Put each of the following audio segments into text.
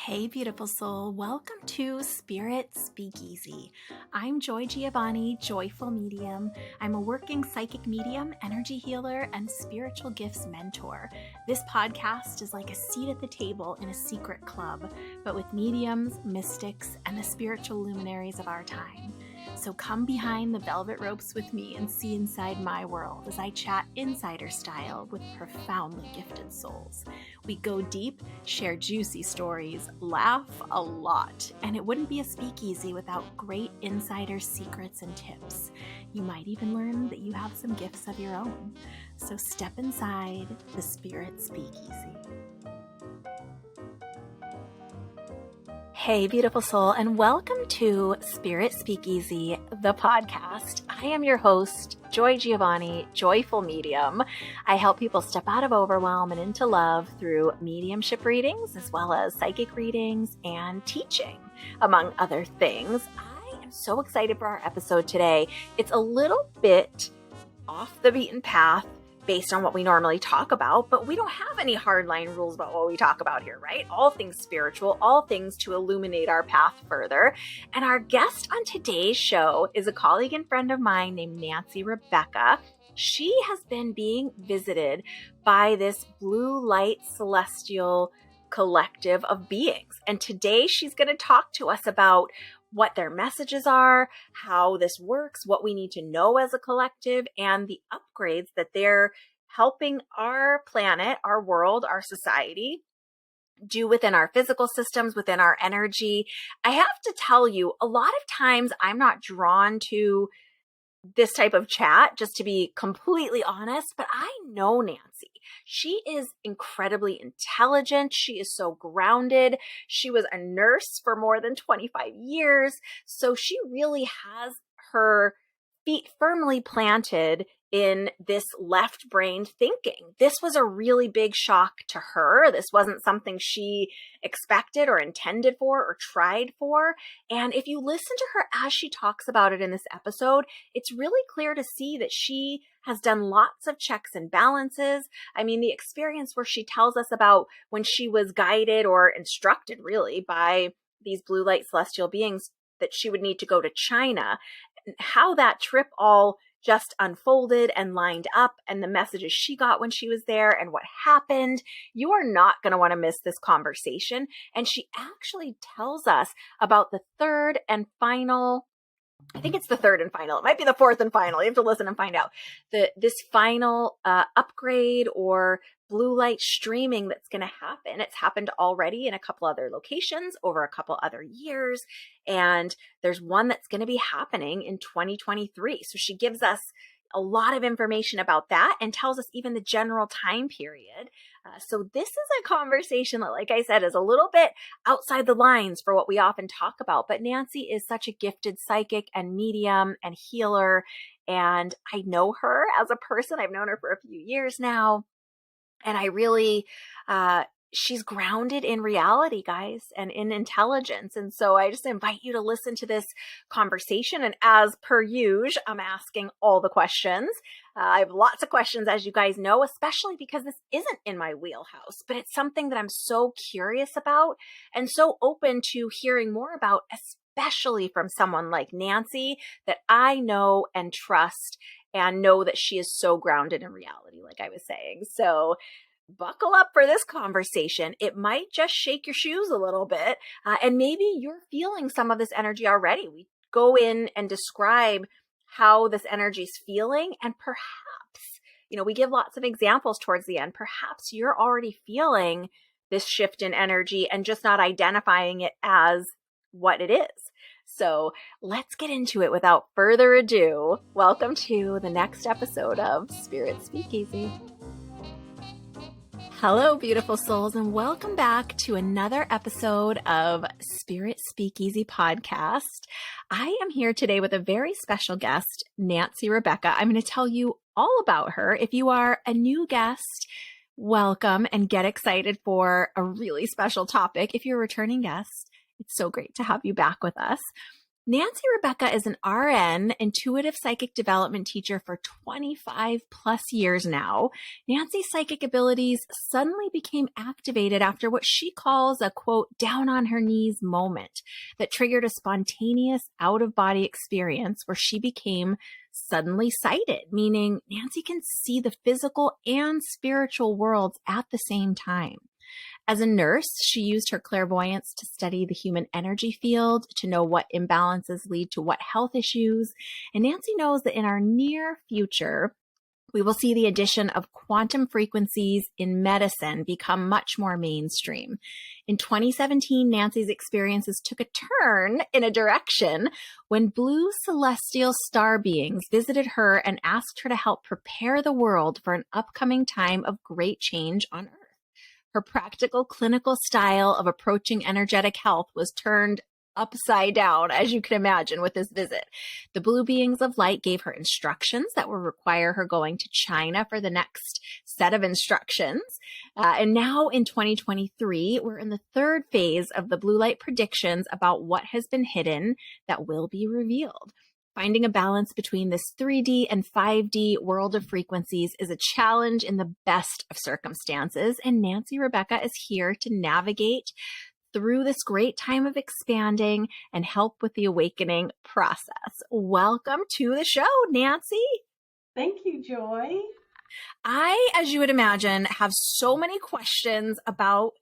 Hey, beautiful soul. Welcome to Spirit Speakeasy. I'm Joy Giovanni, Joyful Medium. I'm a working psychic medium, energy healer, and spiritual gifts mentor. This podcast is like a seat at the table in a secret club, but with mediums, mystics, and the spiritual luminaries of our time. So come behind the velvet ropes with me and see inside my world as I chat insider style with profoundly gifted souls. We go deep, share juicy stories, laugh a lot, and it wouldn't be a speakeasy without great insider secrets and tips. You might even learn that you have some gifts of your own. So step inside the Spirit Speakeasy. Hey, beautiful soul, and welcome to Spirit Speakeasy, the podcast. I am your host, Joy Giovanni, Joyful Medium. I help people step out of overwhelm and into love through mediumship readings, as well as psychic readings and teaching, among other things. I am so excited for our episode today. It's a little bit off the beaten path based on what we normally talk about, but we don't have any hardline rules about what we talk about here, right? All things spiritual, all things to illuminate our path further. And our guest on today's show is a colleague and friend of mine named Nancy Rebecca. She has been being visited by this blue light celestial collective of beings. And today she's going to talk to us about what their messages are, how this works, what we need to know as a collective, and the upgrades that they're helping our planet, our world, our society do within our physical systems, within our energy. I have to tell you, a lot of times I'm not drawn to this type of chat, just to be completely honest, but I know Nancy. She is incredibly intelligent. She is so grounded. She was a nurse for more than 25 years. So she really has her feet firmly planted in this left-brained thinking. This was a really big shock to her. This wasn't something she expected or intended for or tried for. And if you listen to her as she talks about it in this episode, it's really clear to see that she has done lots of checks and balances. I mean, the experience where she tells us about when she was guided or instructed really by these blue light celestial beings that she would need to go to China, and how that trip all just unfolded and lined up, and the messages she got when she was there and what happened. You are not going to want to miss this conversation. And she actually tells us about the third and final, I think it's the third and final. It might be the fourth and final. You have to listen and find out. This final upgrade or blue light streaming that's going to happen. It's happened already in a couple other locations over a couple other years. And there's one that's going to be happening in 2023. So she gives us a lot of information about that and tells us even the general time period. So this is a conversation that, like I said, is a little bit outside the lines for what we often talk about. But Nancy is such a gifted psychic and medium and healer. And I know her as a person. I've known her for a few years now. And I really, she's grounded in reality, guys, and in intelligence. And so I just invite you to listen to this conversation. And as per usual, I'm asking all the questions. I have lots of questions, as you guys know, especially because this isn't in my wheelhouse, but it's something that I'm so curious about and so open to hearing more about, especially from someone like Nancy that I know and trust and know that she is so grounded in reality, like I was saying. So buckle up for this conversation. It might just shake your shoes a little bit. And maybe you're feeling some of this energy already. We go in and describe how this energy is feeling. And perhaps, we give lots of examples towards the end. Perhaps you're already feeling this shift in energy and just not identifying it as what it is. So let's get into it without further ado. Welcome to the next episode of Spirit Speakeasy. Hello, beautiful souls, and welcome back to another episode of Spirit Speakeasy podcast. I am here today with a very special guest, Nancy Rebecca. I'm going to tell you all about her. If you are a new guest, welcome and get excited for a really special topic. If you're a returning guest, it's so great to have you back with us. Nancy Rebecca is an RN, intuitive psychic development teacher for 25 plus years now. Nancy's psychic abilities suddenly became activated after what she calls a quote, down on her knees moment that triggered a spontaneous out of body experience where she became suddenly sighted, meaning Nancy can see the physical and spiritual worlds at the same time. As a nurse, she used her clairvoyance to study the human energy field, to know what imbalances lead to what health issues. And Nancy knows that in our near future, we will see the addition of quantum frequencies in medicine become much more mainstream. In 2017, Nancy's experiences took a turn in a direction when blue celestial star beings visited her and asked her to help prepare the world for an upcoming time of great change on Earth. Her practical clinical style of approaching energetic health was turned upside down, as you can imagine, with this visit. The blue beings of light gave her instructions that would require her going to China for the next set of instructions. And now in 2023, we're in the third phase of the blue light predictions about what has been hidden that will be revealed. Finding a balance between this 3D and 5D world of frequencies is a challenge in the best of circumstances, and Nancy Rebecca is here to navigate through this great time of expanding and help with the awakening process. Welcome to the show, Nancy. Thank you, Joy. I, as you would imagine, have so many questions about,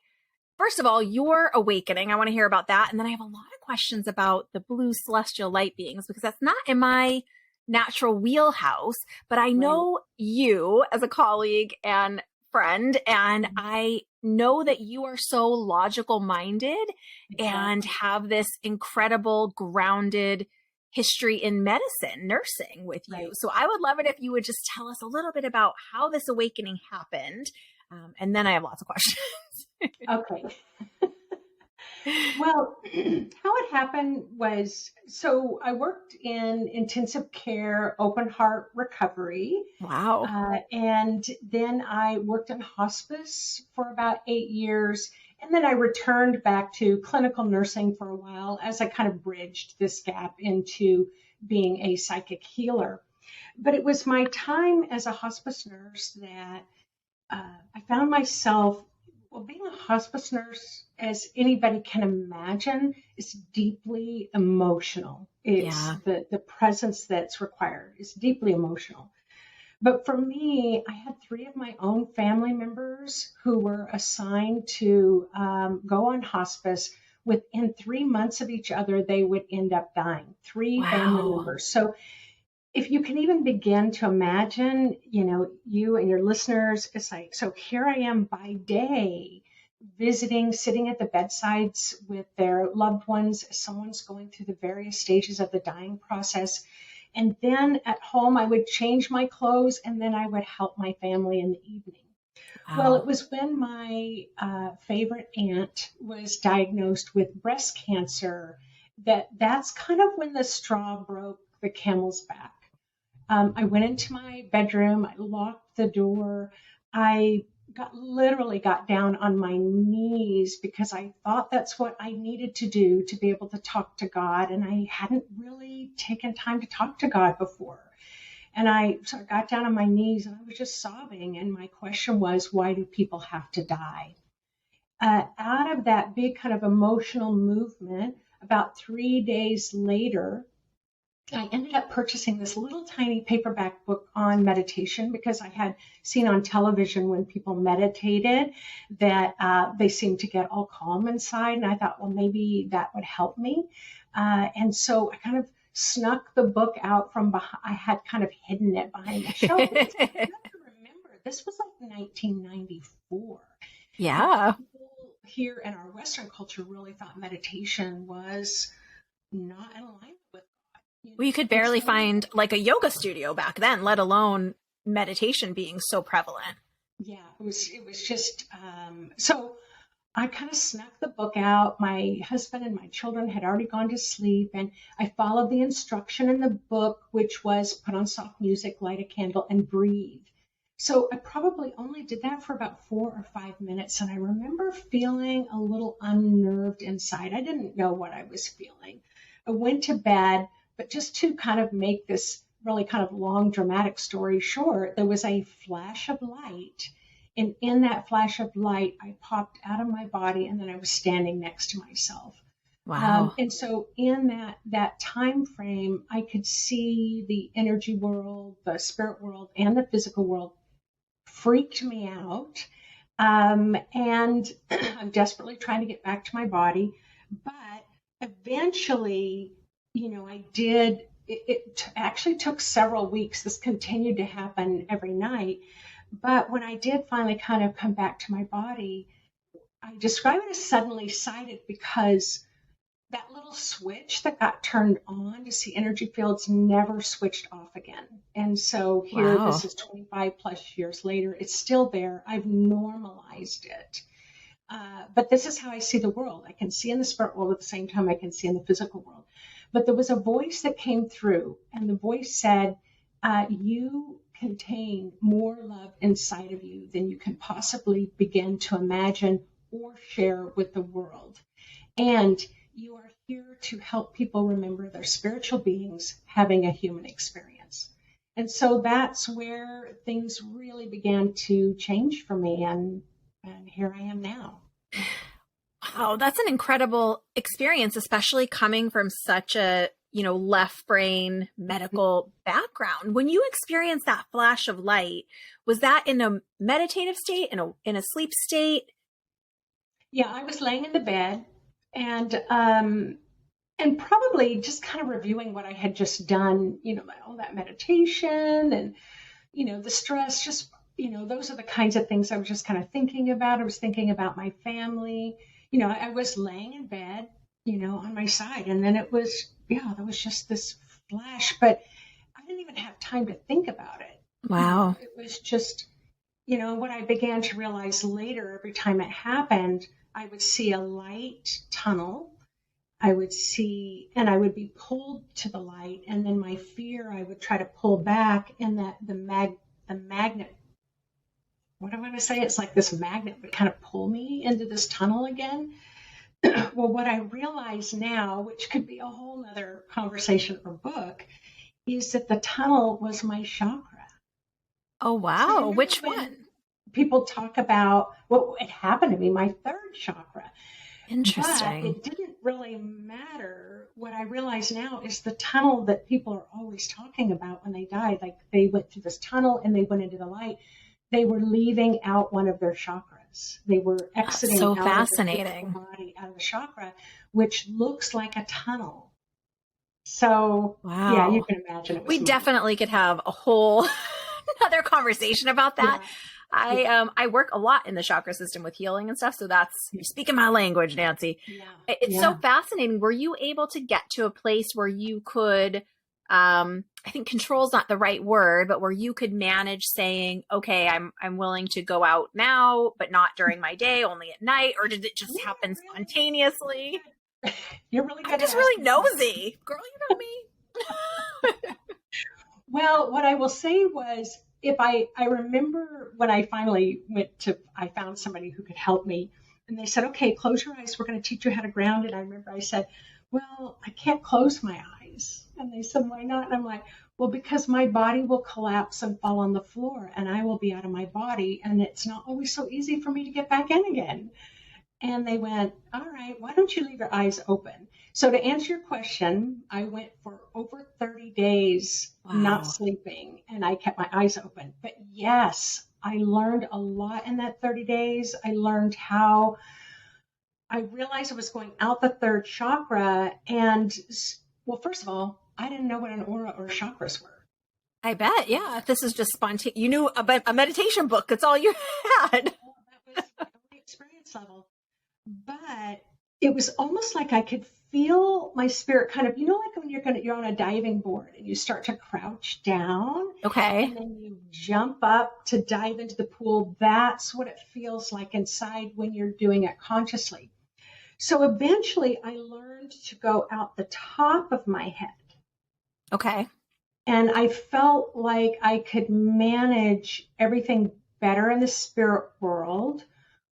first of all, your awakening. I want to hear about that. And then I have a lot of questions about the blue celestial light beings, because that's not in my natural wheelhouse, but I know you as a colleague and friend, and I know that you are so logical minded and have this incredible grounded history in medicine, nursing with you. So I would love it if you would just tell us a little bit about how this awakening happened. And then I have lots of questions. Okay. Well, how it happened was, so I worked in intensive care, open heart recovery. Wow. And then I worked in hospice for about 8 years. And then I returned back to clinical nursing for a while as I kind of bridged this gap into being a psychic healer. But it was my time as a hospice nurse that I found myself, well, being a hospice nurse, as anybody can imagine, is deeply emotional. It's the presence that's required is deeply emotional. But for me, I had 3 of my own family members who were assigned to go on hospice. Within 3 months of each other, they would end up dying. 3 family members. So if you can even begin to imagine, you and your listeners, it's like, so here I am by day visiting, sitting at the bedsides with their loved ones as someone's going through the various stages of the dying process. And then at home, I would change my clothes and then I would help my family in the evening. Wow. Well, it was when my favorite aunt was diagnosed with breast cancer that's kind of when the straw broke the camel's back. I went into my bedroom, I locked the door, I literally got down on my knees because I thought that's what I needed to do to be able to talk to God. And I hadn't really taken time to talk to God before. And I got down on my knees and I was just sobbing. And my question was, why do people have to die? Out of that big kind of emotional movement, about 3 days later, I ended up purchasing this little tiny paperback book on meditation because I had seen on television when people meditated that they seemed to get all calm inside. And I thought, well, maybe that would help me. And so I kind of snuck the book out from behind. I had kind of hidden it behind the shelf. I have to remember, this was like 1994. Yeah. People here in our Western culture really thought meditation was not in alignment with. Well, you could barely find like a yoga studio back then, let alone meditation being so prevalent. Yeah, it was just, so I kind of snuck the book out. My husband and my children had already gone to sleep, and I followed the instruction in the book, which was put on soft music, light a candle, and breathe. So I probably only did that for about 4 or 5 minutes, and I remember feeling a little unnerved inside. I didn't know what I was feeling. I went to bed, but just to kind of make this really kind of long, dramatic story short, there was a flash of light. And in that flash of light, I popped out of my body, and then I was standing next to myself. Wow. And so in that time frame, I could see the energy world, the spirit world, and the physical world freaked me out. And I'm desperately trying to get back to my body. But eventually, I did. It actually took several weeks. This continued to happen every night. But when I did finally kind of come back to my body, I describe it as suddenly sighted, because that little switch that got turned on to see energy fields never switched off again. And so here, Wow. this is 25 plus years later, it's still there. I've normalized it. But this is how I see the world. I can see in the spirit world at the same time I can see in the physical world. But there was a voice that came through, and the voice said, you contain more love inside of you than you can possibly begin to imagine or share with the world. And you are here to help people remember they're spiritual beings having a human experience. And so that's where things really began to change for me. And here I am now. Wow, that's an incredible experience, especially coming from such a, left brain medical background. When you experienced that flash of light, was that in a meditative state, in a sleep state? Yeah, I was laying in the bed, and probably just kind of reviewing what I had just done, all that meditation and, the stress, just, those are the kinds of things I was just kind of thinking about. I was thinking about my family. I was laying in bed, on my side, and then there was just this flash, but I didn't even have time to think about it. Wow. It was just, what I began to realize later, every time it happened, I would see a light tunnel. I would see, and I would be pulled to the light, and then my fear, I would try to pull back, and that the magnet, what am I going to say? It's like this magnet would kind of pull me into this tunnel again. Well, what I realize now, which could be a whole nother conversation or book, is that the tunnel was my chakra. Oh, wow. So which one? People talk about what had happened to me, my third chakra. Interesting. But it didn't really matter. What I realize now is the tunnel that people are always talking about when they died. Like, they went through this tunnel and they went into the light. They were leaving out one of their chakras. They were exiting so out fascinating. of the body, out of the chakra, which looks like a tunnel. So, wow. Yeah, you can imagine it was we definitely could have a whole another conversation about that. Yeah. I work a lot in the chakra system with healing and stuff. So you're speaking my language, Nancy. Yeah. It's so fascinating. Were you able to get to a place where you could, I think control is not the right word, but where you could manage saying, okay, I'm willing to go out now, but not during my day, only at night? Or did it just happen spontaneously? You're really good. I'm just really nosy. Girl, you know me. Well, what I will say was, if I remember when I finally I found somebody who could help me, and they said, okay, close your eyes. We're going to teach you how to ground. And I remember I said, well, I can't close my eyes. And they said, why not? And I'm like, well, because my body will collapse and fall on the floor, and I will be out of my body. And it's not always so easy for me to get back in again. And they went, all right, why don't you leave your eyes open? So to answer your question, I went for over 30 days not sleeping, and I kept my eyes open. But yes, I learned a lot in that 30 days. I learned how I realized I was going out the third chakra. And, well, first of all, I didn't know what an aura or chakras were. I bet. Yeah. This is just spontaneous. You knew about a meditation book. That's all you had. Well, that was my only experience level. But it was almost like I could feel my spirit kind of, like when you're on a diving board and you start to crouch down. Okay. And then you jump up to dive into the pool. That's what it feels like inside when you're doing it consciously. So eventually I learned to go out the top of my head. Okay. And I felt like I could manage everything better in the spirit world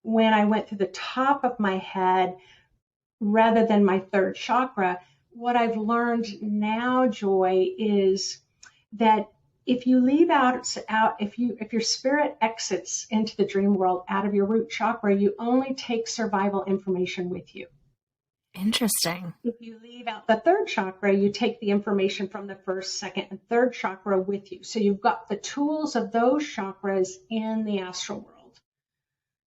when I went through the top of my head rather than my third chakra, what I've learned now, Joy, is that if you leave if your spirit exits into the dream world out of your root chakra, you only take survival information with you. Interesting. If you leave out the third chakra, you take the information from the first, second, and third chakra with you. So you've got the tools of those chakras in the astral world.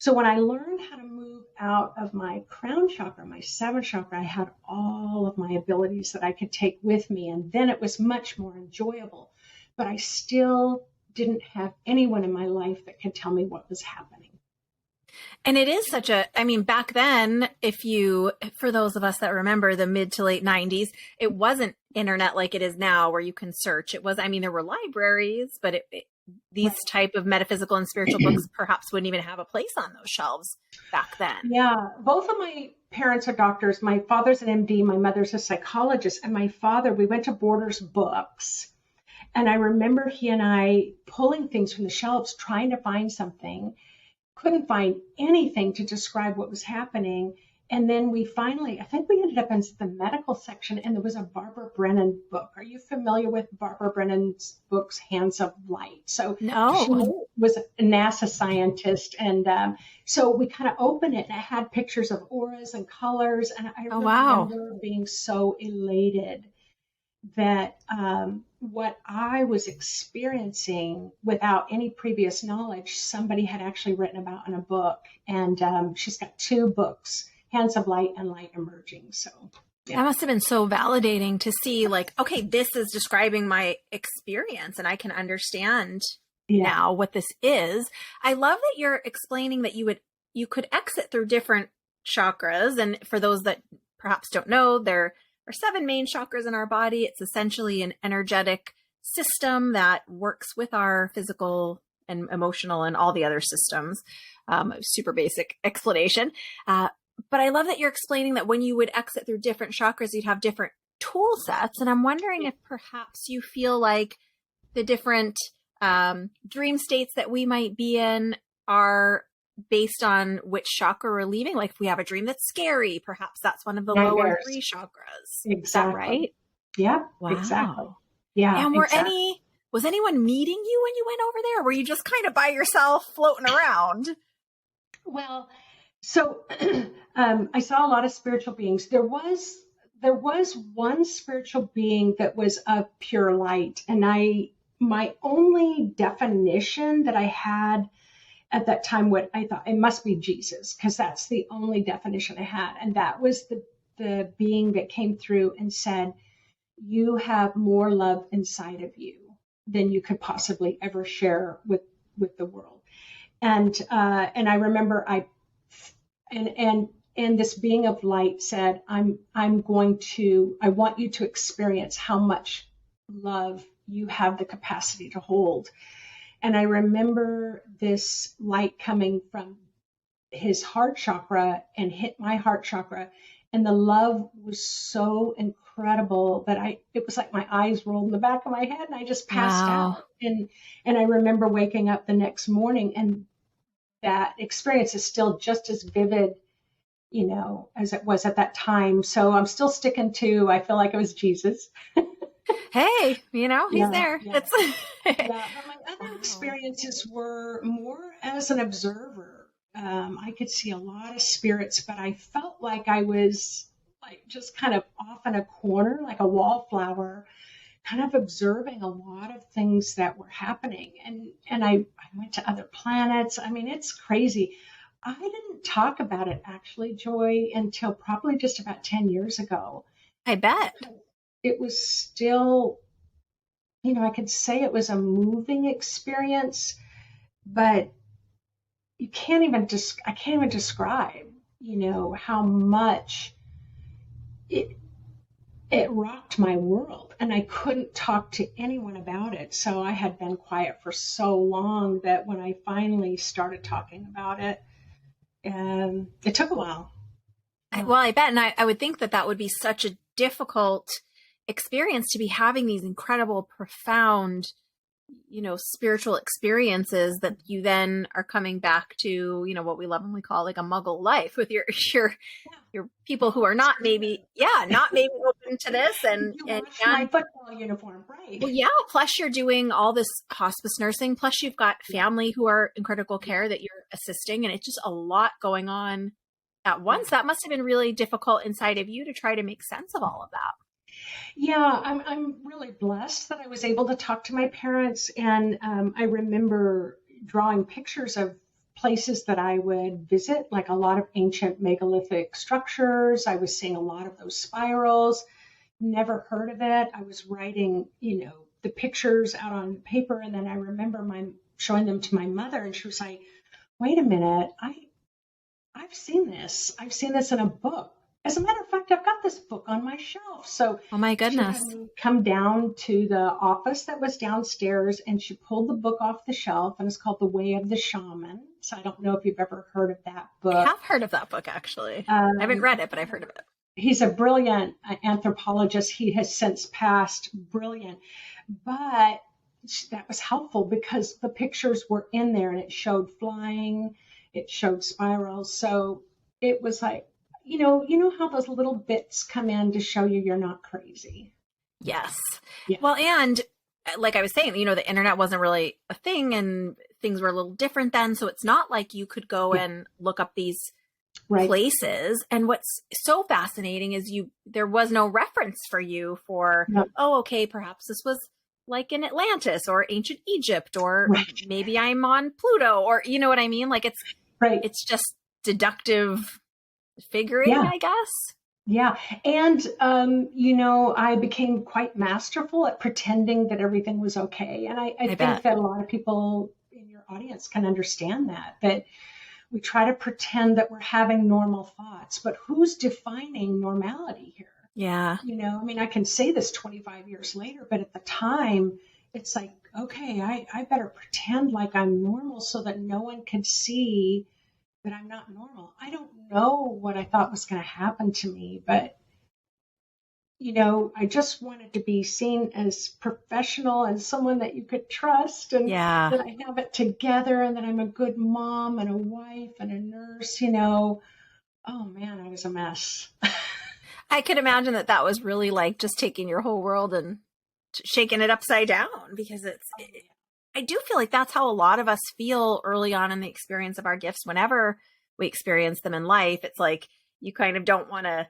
So when I learned how to move out of my crown chakra, my seventh chakra, I had all of my abilities that I could take with me. And then it was much more enjoyable. But I still didn't have anyone in my life that could tell me what was happening. And it is back then, for those of us that remember the mid to late 90s, it wasn't internet like it is now where you can search. It was, there were libraries, but these type of metaphysical and spiritual books perhaps wouldn't even have a place on those shelves back then. Yeah. Both of my parents are doctors. My father's an MD. My mother's a psychologist. And my father, we went to Borders Books. And I remember he and I pulling things from the shelves, trying to find something. Couldn't find anything to describe what was happening. And then I think we ended up in the medical section, and there was a Barbara Brennan book. Are you familiar with Barbara Brennan's books, Hands of Light? So no. She was a NASA scientist. And so we kind of opened it, and it had pictures of auras and colors. And I remember being so elated that what I was experiencing without any previous knowledge, somebody had actually written about in a book. And she's got 2 books, Hands of Light and Light Emerging. So yeah. That must have been so validating to see, like, okay, this is describing my experience and I can understand now what this is. I love that you're explaining that you could exit through different chakras. And for those that perhaps don't know, there are 7 main chakras in our body. It's essentially an energetic system that works with our physical and emotional and all the other systems. Super basic explanation. But I love that you're explaining that when you would exit through different chakras, you'd have different tool sets. And I'm wondering if perhaps you feel like the different dream states that we might be in are based on which chakra we're leaving. Like if we have a dream that's scary, perhaps that's one of the lower 3 chakras. Exactly. Is that right? Yeah, wow. Exactly. Yeah. And was anyone meeting you when you went over there? Or were you just kind of by yourself floating around? Well, so I saw a lot of spiritual beings. There was one spiritual being that was of pure light. And my only definition that I had at that time, what I thought, it must be Jesus, because that's the only definition I had. And that was the being that came through and said, you have more love inside of you than you could possibly ever share with the world. And I remember and this being of light said, I want you to experience how much love you have the capacity to hold. And I remember this light coming from his heart chakra and hit my heart chakra. And the love was so incredible that it was like my eyes rolled in the back of my head and I just passed out. And I remember waking up the next morning, and that experience is still just as vivid, as it was at that time. So I'm still sticking to, I feel like it was Jesus. Hey, he's there. Yeah. But my other experiences were more as an observer. I could see a lot of spirits, but I felt like I was like just kind of off in a corner, like a wallflower, kind of observing a lot of things that were happening. And I went to other planets. It's crazy. I didn't talk about it actually, Joy, until probably just about 10 years ago. I bet. It was still, I could say it was a moving experience, but I can't even describe, how much it rocked my world, and I couldn't talk to anyone about it. So I had been quiet for so long that when I finally started talking about it, it took a while. Well, I bet. And I would think that would be such a difficult experience to be having these incredible, profound, spiritual experiences that you then are coming back to, what we lovingly call like a muggle life with your your people who are not maybe, not maybe open to this You watched my football uniform, right? Well, yeah. Plus you're doing all this hospice nursing. Plus you've got family who are in critical care that you're assisting. And it's just a lot going on at once. That must have been really difficult inside of you to try to make sense of all of that. Yeah, I'm really blessed that I was able to talk to my parents. And I remember drawing pictures of places that I would visit, like a lot of ancient megalithic structures. I was seeing a lot of those spirals. Never heard of it. I was writing, the pictures out on paper, and then I remember showing them to my mother, and she was like, "Wait a minute, I've seen this. I've seen this in a book. As a matter of fact, I've got this book on my shelf." So, oh my goodness, she had me come down to the office that was downstairs, and she pulled the book off the shelf, and it's called The Way of the Shaman. So I don't know if you've ever heard of that book. I have heard of that book, actually. I haven't read it, but I've heard of it. He's a brilliant anthropologist. He has since passed. Brilliant. But that was helpful because the pictures were in there, and it showed flying, it showed spirals. So it was like, you know how those little bits come in to show you're not crazy. Yes. Yeah. Well, and like I was saying, the internet wasn't really a thing and things were a little different then. So it's not like you could go and look up these places. And what's so fascinating is there was no reference for you for, oh, okay, perhaps this was like in Atlantis or ancient Egypt, or maybe I'm on Pluto, or you know what I mean? Like it's just deductive figuring, I guess. Yeah. And, I became quite masterful at pretending that everything was okay. And I think that a lot of people in your audience can understand that we try to pretend that we're having normal thoughts, but who's defining normality here? Yeah. I can say this 25 years later, but at the time it's like, okay, I better pretend like I'm normal so that no one can see that I'm not normal. I don't know what I thought was going to happen to me, but I just wanted to be seen as professional and someone that you could trust, and that I have it together, and that I'm a good mom and a wife and a nurse, Oh man, I was a mess. I could imagine that was really like just taking your whole world and shaking it upside down, because I do feel like that's how a lot of us feel early on in the experience of our gifts. Whenever we experience them in life, it's like you kind of don't want to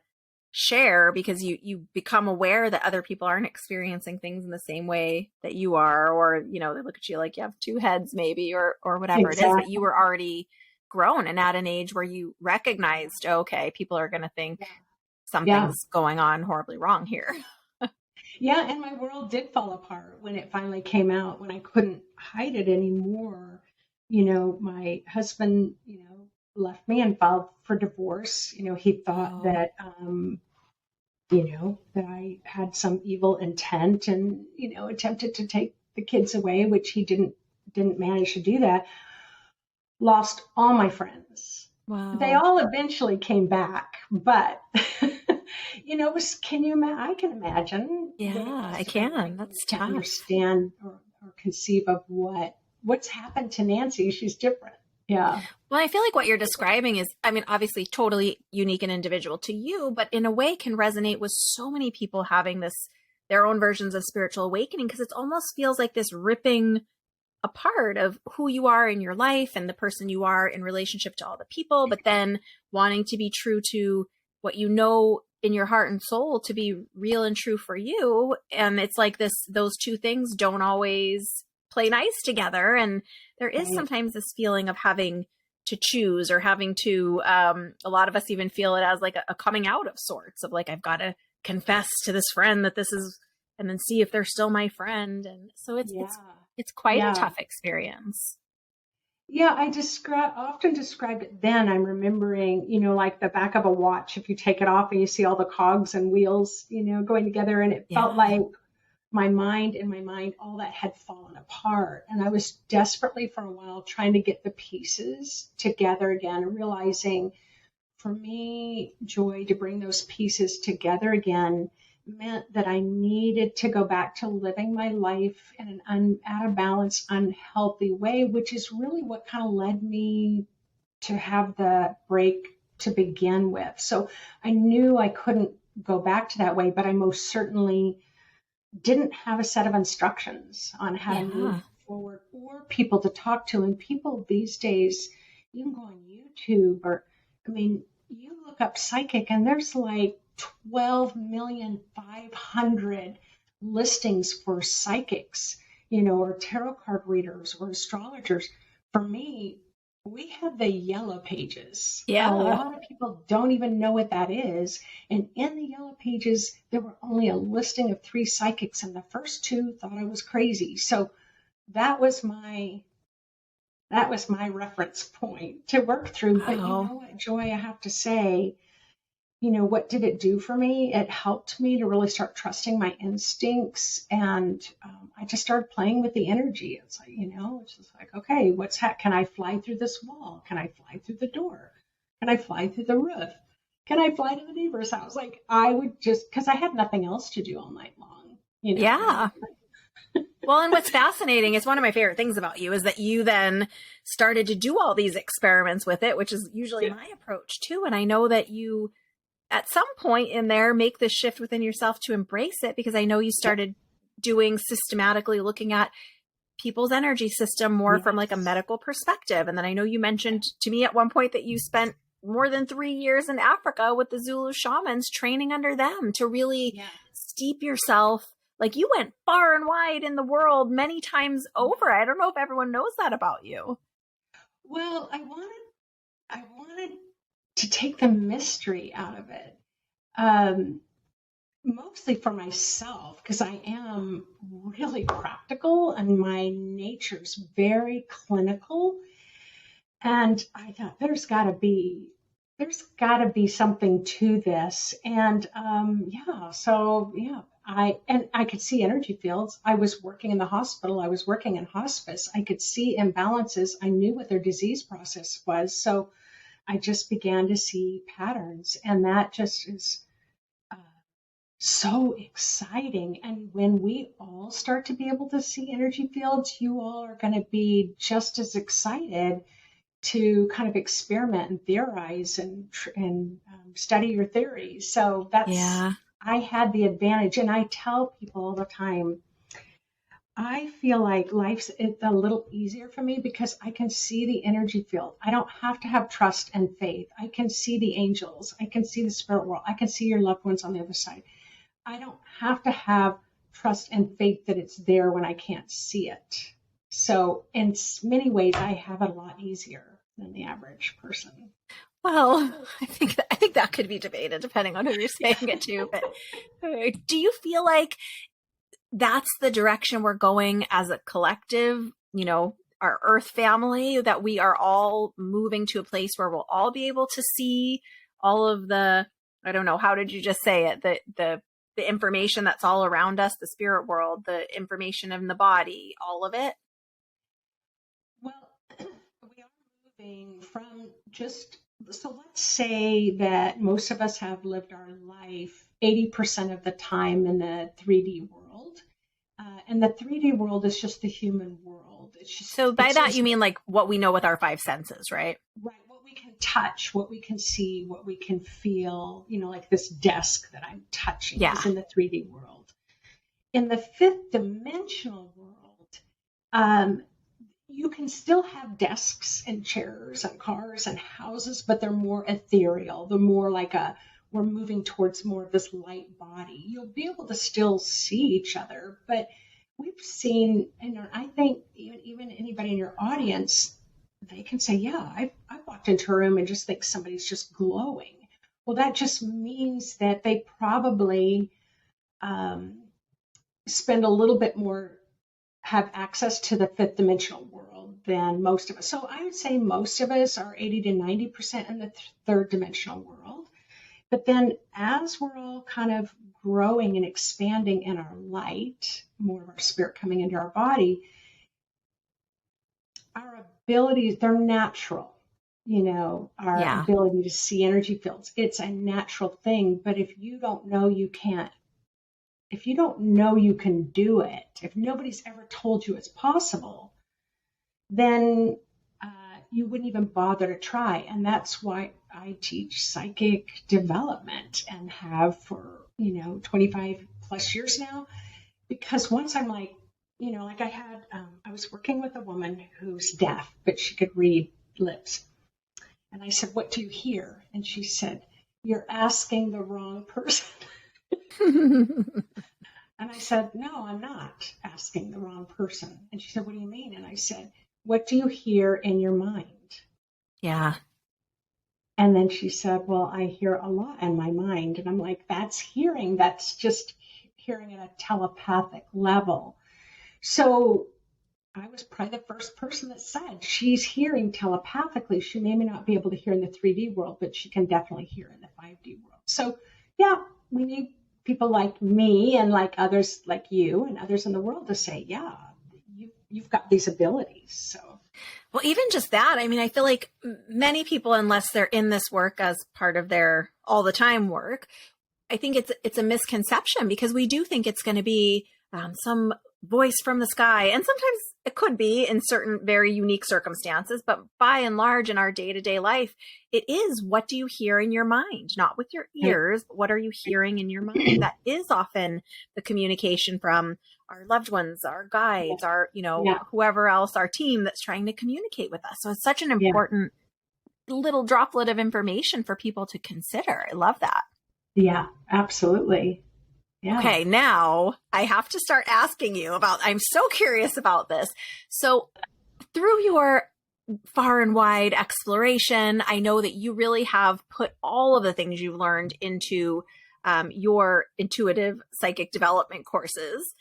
share because you become aware that other people aren't experiencing things in the same way that you are, or they look at you like you have two heads maybe, or whatever it is, but you were already grown and at an age where you recognized, okay, people are going to think something's going on horribly wrong here. Yeah, and my world did fall apart when it finally came out, when I couldn't hide it anymore. My husband, left me and filed for divorce. He thought that, that I had some evil intent and, attempted to take the kids away, which he didn't manage to do that. Lost all my friends. Wow. They all eventually came back, but I can imagine. Yeah, I can. That's tough. Understand or conceive of what's happened to Nancy. She's different. Yeah. Well, I feel like what you're describing is, obviously totally unique and individual to you, but in a way can resonate with so many people having their own versions of spiritual awakening, because it almost feels like this ripping apart of who you are in your life and the person you are in relationship to all the people, but then wanting to be true to what in your heart and soul to be real and true for you. And it's like those two things don't always play nice together. And there is sometimes this feeling of having to choose, or having to, a lot of us even feel it as like a coming out of sorts, of like, I've got to confess to this friend that this is, and then see if they're still my friend. And so it's quite a tough experience. Yeah, I often described it then. I'm remembering, like the back of a watch, if you take it off and you see all the cogs and wheels, going together, and it felt like my mind, all that had fallen apart. And I was desperately for a while trying to get the pieces together again, and realizing for me, Joy, to bring those pieces together again meant that I needed to go back to living my life in an out of balance, unhealthy way, which is really what kind of led me to have the break to begin with. So I knew I couldn't go back to that way, but I most certainly didn't have a set of instructions on how to move forward or people to talk to. And people these days, you can go on YouTube or, I mean, you look up psychic and there's like 12,500,000 listings for psychics, or tarot card readers or astrologers. For me, we have the yellow pages. Yeah. A lot of people don't even know what that is. And in the yellow pages, there were only a listing of 3 psychics, and the first 2 thought I was crazy. So that was my reference point to work through. But you know what, Joy, I have to say, what did it do for me? It helped me to really start trusting my instincts. And I just started playing with the energy. It's like, it's just like, okay, can I fly through this wall? Can I fly through the door? Can I fly through the roof? Can I fly to the neighbor's house? Like I would just, because I had nothing else to do all night long. Yeah. Well, and what's fascinating is one of my favorite things about you is that you then started to do all these experiments with it, which is usually my approach too. And I know that you, at some point in there, make this shift within yourself to embrace it, because I know you started doing systematically looking at people's energy system more from like a medical perspective. And then I know you mentioned to me at one point that you spent more than 3 years in Africa with the Zulu shamans, training under them to really steep yourself. Like you went far and wide in the world many times over. I don't know if everyone knows that about you. Well, I wanted to take the mystery out of it, mostly for myself, because I am really practical and my nature's very clinical. And I thought there's got to be something to this. And I could see energy fields. I was working in the hospital. I was working in hospice. I could see imbalances. I knew what their disease process was. So I just began to see patterns, and that just is so exciting. And when we all start to be able to see energy fields, you all are going to be just as excited to kind of experiment and theorize and study your theories. So I had the advantage, and I tell people all the time, I feel like life's a little easier for me because I can see the energy field. I don't have to have trust and faith. I can see the angels. I can see the spirit world. I can see your loved ones on the other side. I don't have to have trust and faith that it's there when I can't see it. So in many ways, I have it a lot easier than the average person. Well, I think that could be debated depending on who you're saying it to. But do you feel like that's the direction we're going as a collective, our Earth family, that we are all moving to a place where we'll all be able to see all of the, I don't know, how did you just say it? The information that's all around us, the spirit world, the information in the body, all of it? Well, we are moving from so let's say that most of us have lived our life 80% of the time in the 3D world. And the 3D world is just the human world. So by that, you mean like what we know with our 5 senses, right? Right. What we can touch, what we can see, what we can feel, like this desk that I'm touching is in the 3D world. In the 5th dimensional world, you can still have desks and chairs and cars and houses, but they're more ethereal. They're more like we're moving towards more of this light body. You'll be able to still see each other, but we've seen, and I think even anybody in your audience, they can say, I walked into a room and just think somebody's just glowing. Well, that just means that they probably spend a little bit more, have access to the 5th dimensional world than most of us. So I would say most of us are 80 to 90% in the 3rd dimensional world. But then as we're all kind of growing and expanding in our light, more of our spirit coming into our body, our abilities, they're natural, our ability to see energy fields. It's a natural thing. But if you don't know you can't, if you don't know you can do it, if nobody's ever told you it's possible, then you wouldn't even bother to try. And that's why I teach psychic development and have for, 25 plus years now. Because once I'm like, like I was working with a woman who's deaf, but she could read lips. And I said, "What do you hear?" And she said, "You're asking the wrong person." And I said, "No, I'm not asking the wrong person." And she said, "What do you mean?" And I said, "What do you hear in your mind?" Yeah. And then she said, "Well, I hear a lot in my mind." And I'm like, that's hearing. That's just hearing at a telepathic level. So I was probably the first person that said she's hearing telepathically. She may not be able to hear in the 3D world, but she can definitely hear in the 5D world. So yeah, we need people like me and like others like you and others in the world to say, yeah, you've got these abilities. So. Well, even just that, I mean, I feel like many people, unless they're in this work as part of their all the time work, I think it's a misconception because we do think it's going to be some voice from the sky. And sometimes it could be in certain very unique circumstances, but by and large in our day-to-day life, it is what do you hear in your mind, not with your ears, but what are you hearing in your mind? That is often the communication from our loved ones, our guides, our, whoever else, our team that's trying to communicate with us. So it's such an important little droplet of information for people to consider. I love that. Yeah, absolutely. Yeah. Okay, now I have to start asking you about, I'm so curious about this. So through your far and wide exploration, I know that you really have put all of the things you've learned into your intuitive psychic development courses.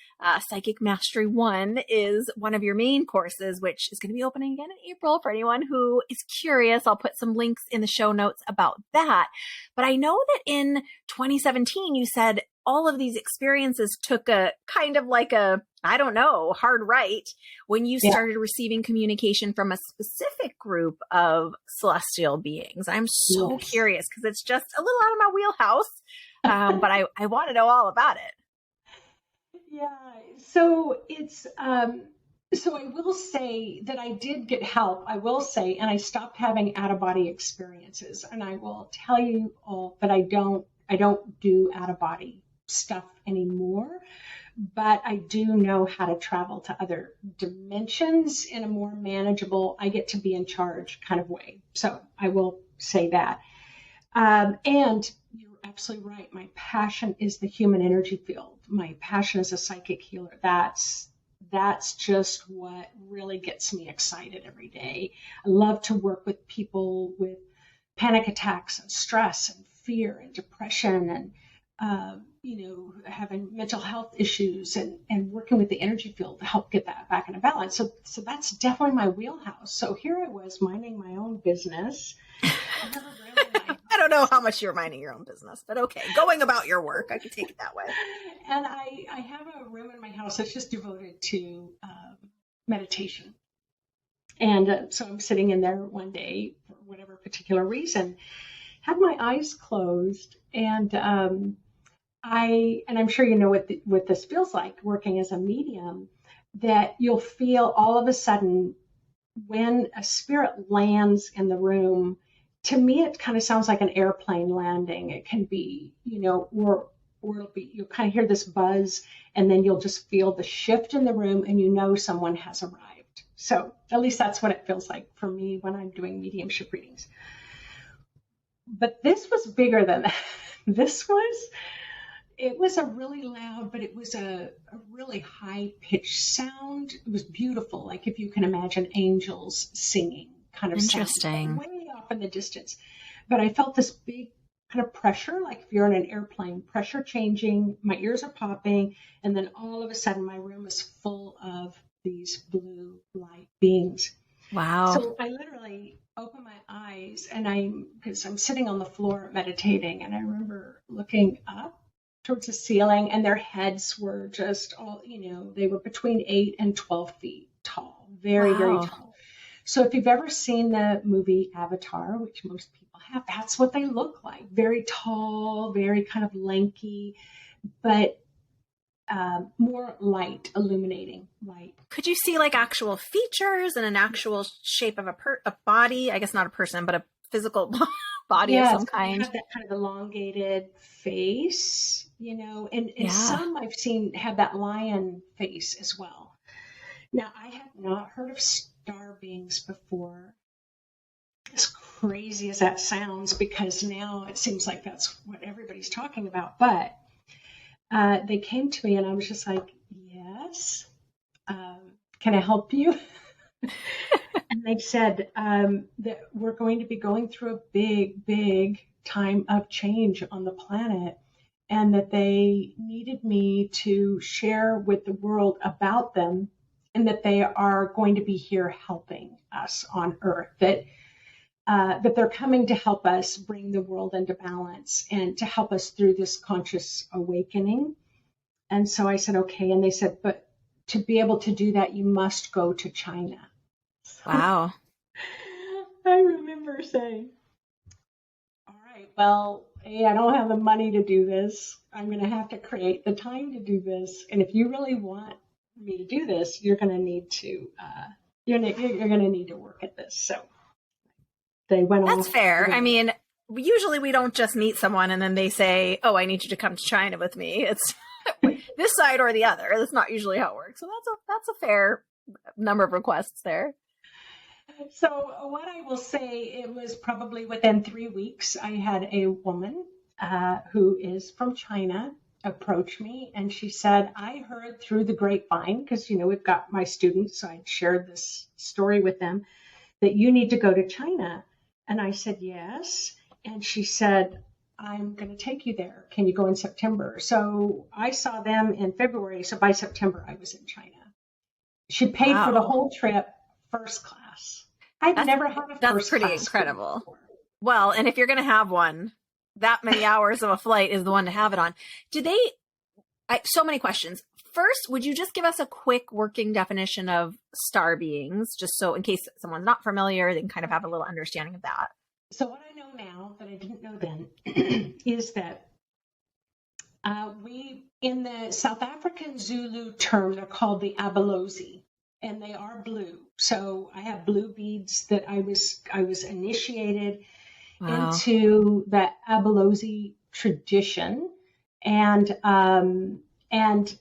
Psychic Mastery 1 is one of your main courses, which is going to be opening again in April for anyone who is curious. I'll put some links in the show notes about that. But I know that in 2017, you said all of these experiences took a kind of like a, I don't know, hard right when you started receiving communication from a specific group of celestial beings. I'm so curious because it's just a little out of my wheelhouse. But I want to know all about it. Yeah. So it's, so I will say that I did get help, I will say, and I stopped having out-of-body experiences. And I will tell you all that I don't do out-of-body stuff anymore, but I do know how to travel to other dimensions in a more manageable, I get to be in charge kind of way. So I will say that. And you're absolutely right. My passion is the human energy field. My passion as a psychic healer. That's just what really gets me excited every day. I love to work with people with panic attacks and stress and fear and depression and, having mental health issues and working with the energy field to help get that back into balance. So that's definitely my wheelhouse. So here I was minding my own business. I don't know how much you're minding your own business, but okay. Going about your work. I could take it that way. And I have a room in my house that's just devoted to meditation. And so I'm sitting in there one day for whatever particular reason, had my eyes closed, and I'm sure you know what this feels like working as a medium, that you'll feel all of a sudden when a spirit lands in the room. To me, it kind of sounds like an airplane landing. It can be, or it'll be, you'll kind of hear this buzz, and then you'll just feel the shift in the room, and someone has arrived. So at least that's what it feels like for me when I'm doing mediumship readings. But this was bigger than that. It was a really loud, but it was a really high-pitched sound. It was beautiful, like if you can imagine angels singing kind of interesting sound, way off in the distance. But I felt this big kind of pressure, like if you're in an airplane, pressure changing, my ears are popping, and then all of a sudden my room is full of these blue light beings. Wow. So I literally open my eyes, and because I'm sitting on the floor meditating, and I remember looking up towards the ceiling, and their heads were just all, they were between 8 and 12 feet tall, very, very tall. So if you've ever seen the movie Avatar, which most people have, that's what they look like. Very tall, very kind of lanky, but more light, illuminating light. Could you see like actual features and an actual shape of a body? I guess not a person, but a physical body of Yes, some they kind. have that kind of elongated face, and Yeah. some I've seen have that lion face as well. Now, I had not heard of star beings before, as crazy as that sounds, because now it seems like that's what everybody's talking about. But they came to me and I was just like, yes, can I help you? And they said that we're going to be going through a big, big time of change on the planet, and that they needed me to share with the world about them, and that they are going to be here helping us on Earth. That they're coming to help us bring the world into balance and to help us through this conscious awakening. And so I said, okay. And they said, but to be able to do that, you must go to China. So Wow. I remember saying, all right, well, hey, I don't have the money to do this. I'm going to have to create the time to do this. And if you really want me to do this, you're going to need to, you're going to need to work at this. So they went That's off. fair. I mean, usually we don't just meet someone and then they say, "Oh, I need you to come to China with me." It's this side or the other. That's not usually how it works. So that's a fair number of requests there. So what I will say, it was probably within 3 weeks, I had a woman who is from China approach me, and she said, I heard through the grapevine, because, we've got my students, so I'd shared this story with them, that you need to go to China. And I said, yes. And she said, I'm going to take you there. Can you go in September? So I saw them in February. So by September, I was in China. She paid for the Wow. whole trip, first class. I've never had a That's first pretty class flight incredible. before. Well, and if you're going to have one, that many hours of a flight is the one to have it on. So many questions. First, would you just give us a quick working definition of star beings, just so in case someone's not familiar, they can kind of have a little understanding of that? So what I know now that I didn't know then is that we, in the South African Zulu term, they're called the abalozi, and they are blue. So I have blue beads that I was initiated Wow. into the abalozi tradition, and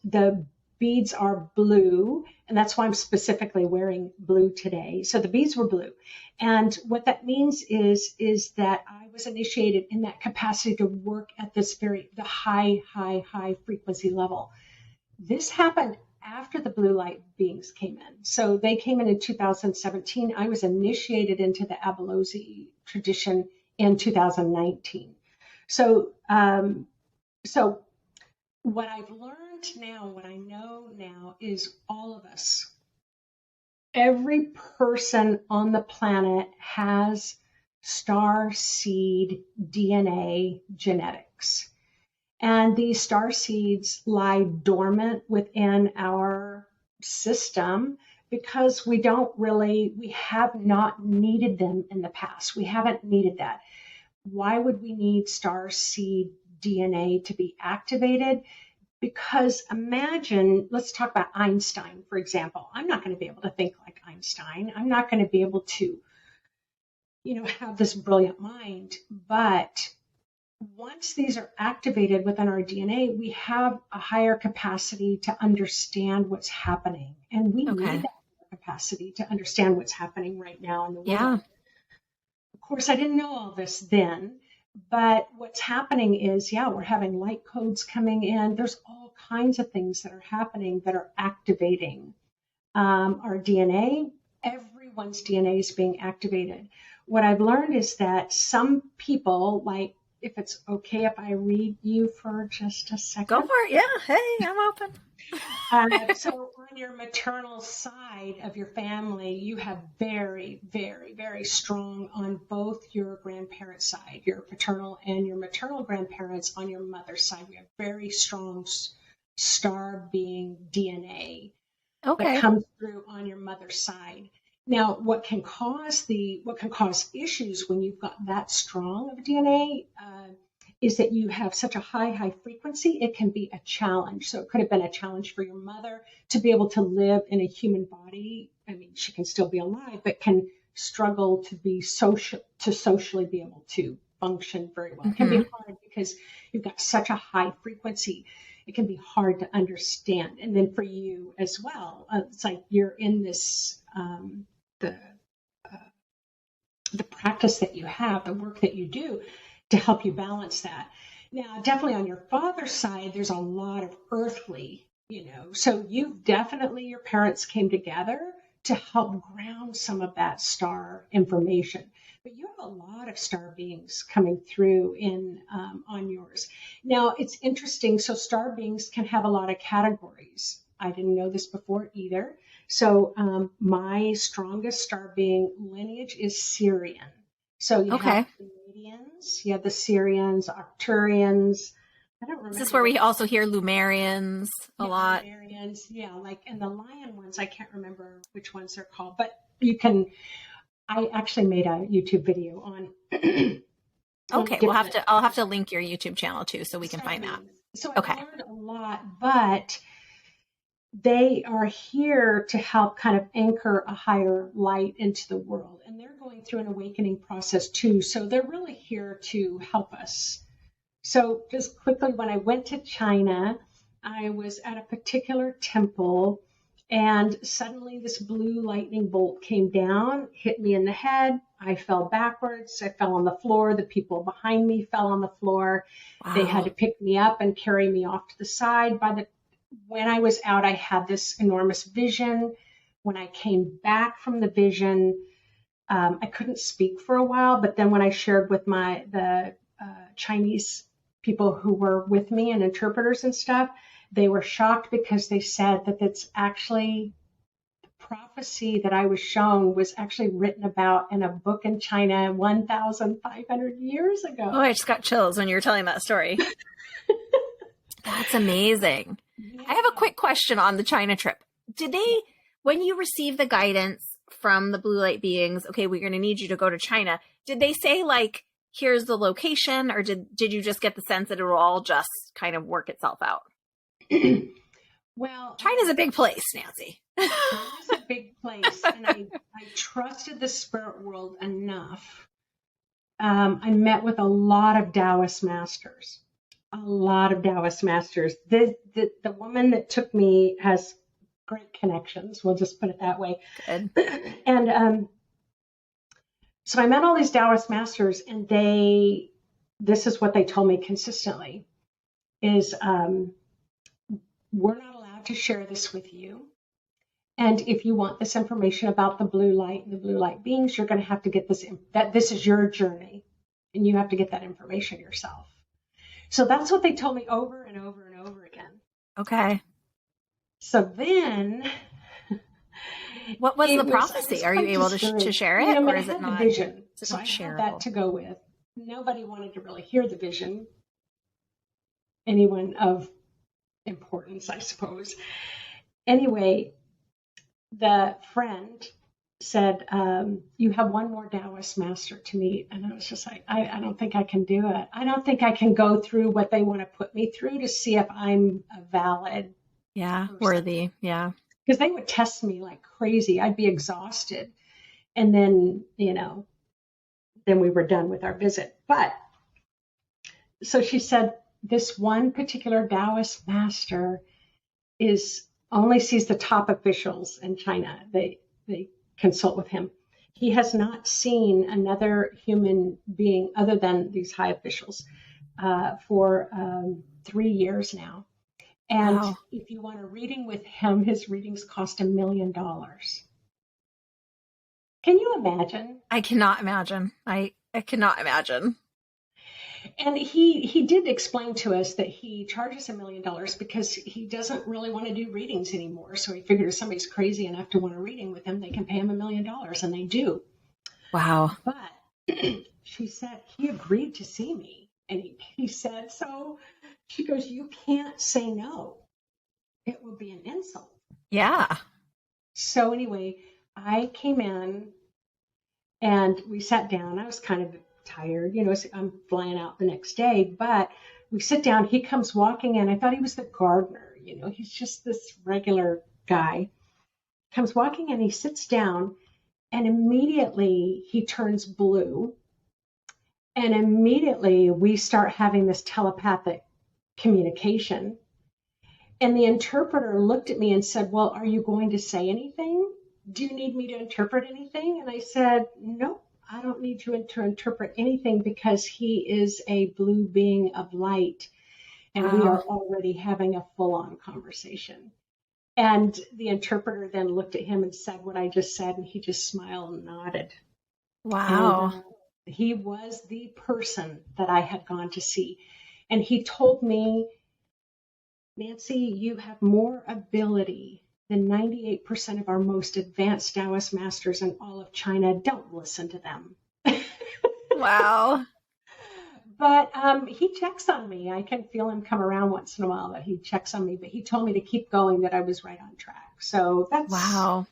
the beads are blue, and that's why I'm specifically wearing blue today. So the beads were blue, and what that means is that I was initiated in that capacity to work at the high frequency level. This happened after the blue light beings came in. So they came in 2017. I was initiated into the abalozi tradition in 2019. So what I've learned now, what I know now, is all of us, every person on the planet has star seed DNA genetics. And these star seeds lie dormant within our system because we have not needed them in the past. We haven't needed that. Why would we need star seed DNA to be activated? Because imagine, let's talk about Einstein, for example. I'm not going to be able to think like Einstein. I'm not going to be able to, have this brilliant mind. But once these are activated within our DNA, we have a higher capacity to understand what's happening. And we need that capacity to understand what's happening right now in the world. Yeah. Of course, I didn't know all this then, but what's happening is, we're having light codes coming in. There's all kinds of things that are happening that are activating our DNA. Everyone's DNA is being activated. What I've learned is that some people, like, if it's okay if I read you for just a second. Go for it. Yeah. Hey, I'm open. So on your maternal side of your family, you have very, very, very strong on both your grandparents' side, your paternal and your maternal grandparents. On your mother's side, we have very strong star being DNA that comes through on your mother's side. Now, what can cause issues when you've got that strong of DNA is that you have such a high frequency. It can be a challenge. So it could have been a challenge for your mother to be able to live in a human body. I mean, she can still be alive, but can struggle to be socially be able to function very well. It can be hard because you've got such a high frequency. It can be hard to understand. And then for you as well, it's like you're in this, the practice that you have, the work that you do to help you balance that. Now, definitely on your father's side, there's a lot of earthly, so you've definitely, your parents came together to help ground some of that star information. But you have a lot of star beings coming through on yours. Now, it's interesting. So star beings can have a lot of categories. I didn't know this before either. So my strongest star being lineage is Syrian. So you have the Canadians, you have the Syrians, Arcturians. I don't remember. Is this where we also hear Lumerians a lot? Lumerians, and the lion ones, I can't remember which ones they're called, but you can. I actually made a YouTube video on. Okay, I'll have to link your YouTube channel too, so we can find that. So I learned a lot, but they are here to help kind of anchor a higher light into the world, and they're going through an awakening process too. So they're really here to help us. So just quickly, when I went to China, I was at a particular temple, and suddenly this blue lightning bolt came down, hit me in the head. I fell backwards. I fell on the floor. The people behind me fell on the floor. Wow. They had to pick me up and carry me off to the side. When I was out, I had this enormous vision. When I came back from the vision, I couldn't speak for a while. But then when I shared with the Chinese people who were with me and interpreters and stuff, they were shocked because they said that it's actually the prophecy that I was shown was actually written about in a book in China 1,500 years ago. Oh, I just got chills when you were telling that story. That's amazing. Yeah. I have a quick question on the China trip. When you received the guidance from the blue light beings, okay, we're going to need you to go to China, did they say like, here's the location, or did you just get the sense that it will all just kind of work itself out? Well, China's a big place, Nancy. China's a big place, and I trusted the spirit world enough. I met with a lot of Taoist masters. The woman that took me has great connections. We'll just put it that way. Good. And so I met all these Taoist masters, and this is what they told me consistently, is we're not allowed to share this with you. And if you want this information about the blue light and the blue light beings, you're going to have to get this is your journey, and you have to get that information yourself. So that's what they told me over and over and over again. Okay. So then, what was the prophecy? Are you able to share it, or is it not? Vision. So I had that to go with. Nobody wanted to really hear the vision. Anyone of importance, I suppose. Anyway, the friend said, you have one more Taoist master to meet. And I was just like, I don't think I can do it. I don't think I can go through what they want to put me through to see if I'm a valid person. Worthy. Yeah. Because they would test me like crazy. I'd be exhausted. And then, then we were done with our visit. But so she said, this one particular Taoist master only sees the top officials in China. They consult with him. He has not seen another human being other than these high officials for 3 years now. And wow. If you want a reading with him, his readings cost $1 million. Can you imagine? I cannot imagine. I cannot imagine. And he did explain to us that he charges $1 million because he doesn't really want to do readings anymore. So he figured if somebody's crazy enough to want a reading with him, they can pay him $1 million, and they do. Wow. But she said he agreed to see me. And he said, so she goes, you can't say no. It would be an insult. Yeah. So anyway, I came in and we sat down. I was kind of tired, I'm flying out the next day, but we sit down. He comes walking in. I thought he was the gardener, he's just this regular guy. Comes walking in, he sits down, and immediately he turns blue. And immediately we start having this telepathic communication. And the interpreter looked at me and said, well, are you going to say anything? Do you need me to interpret anything? And I said, no, I don't need you to interpret anything, because he is a blue being of light. And we are already having a full-on conversation. And the interpreter then looked at him and said what I just said, and he just smiled and nodded. Wow. And he was the person that I had gone to see. And he told me, Nancy, you have more ability than 98% of our most advanced Taoist masters in all of China. Don't listen to them. Wow. But he checks on me. I can feel him come around once in a while, that he checks on me. But he told me to keep going, that I was right on track. So that's... Wow.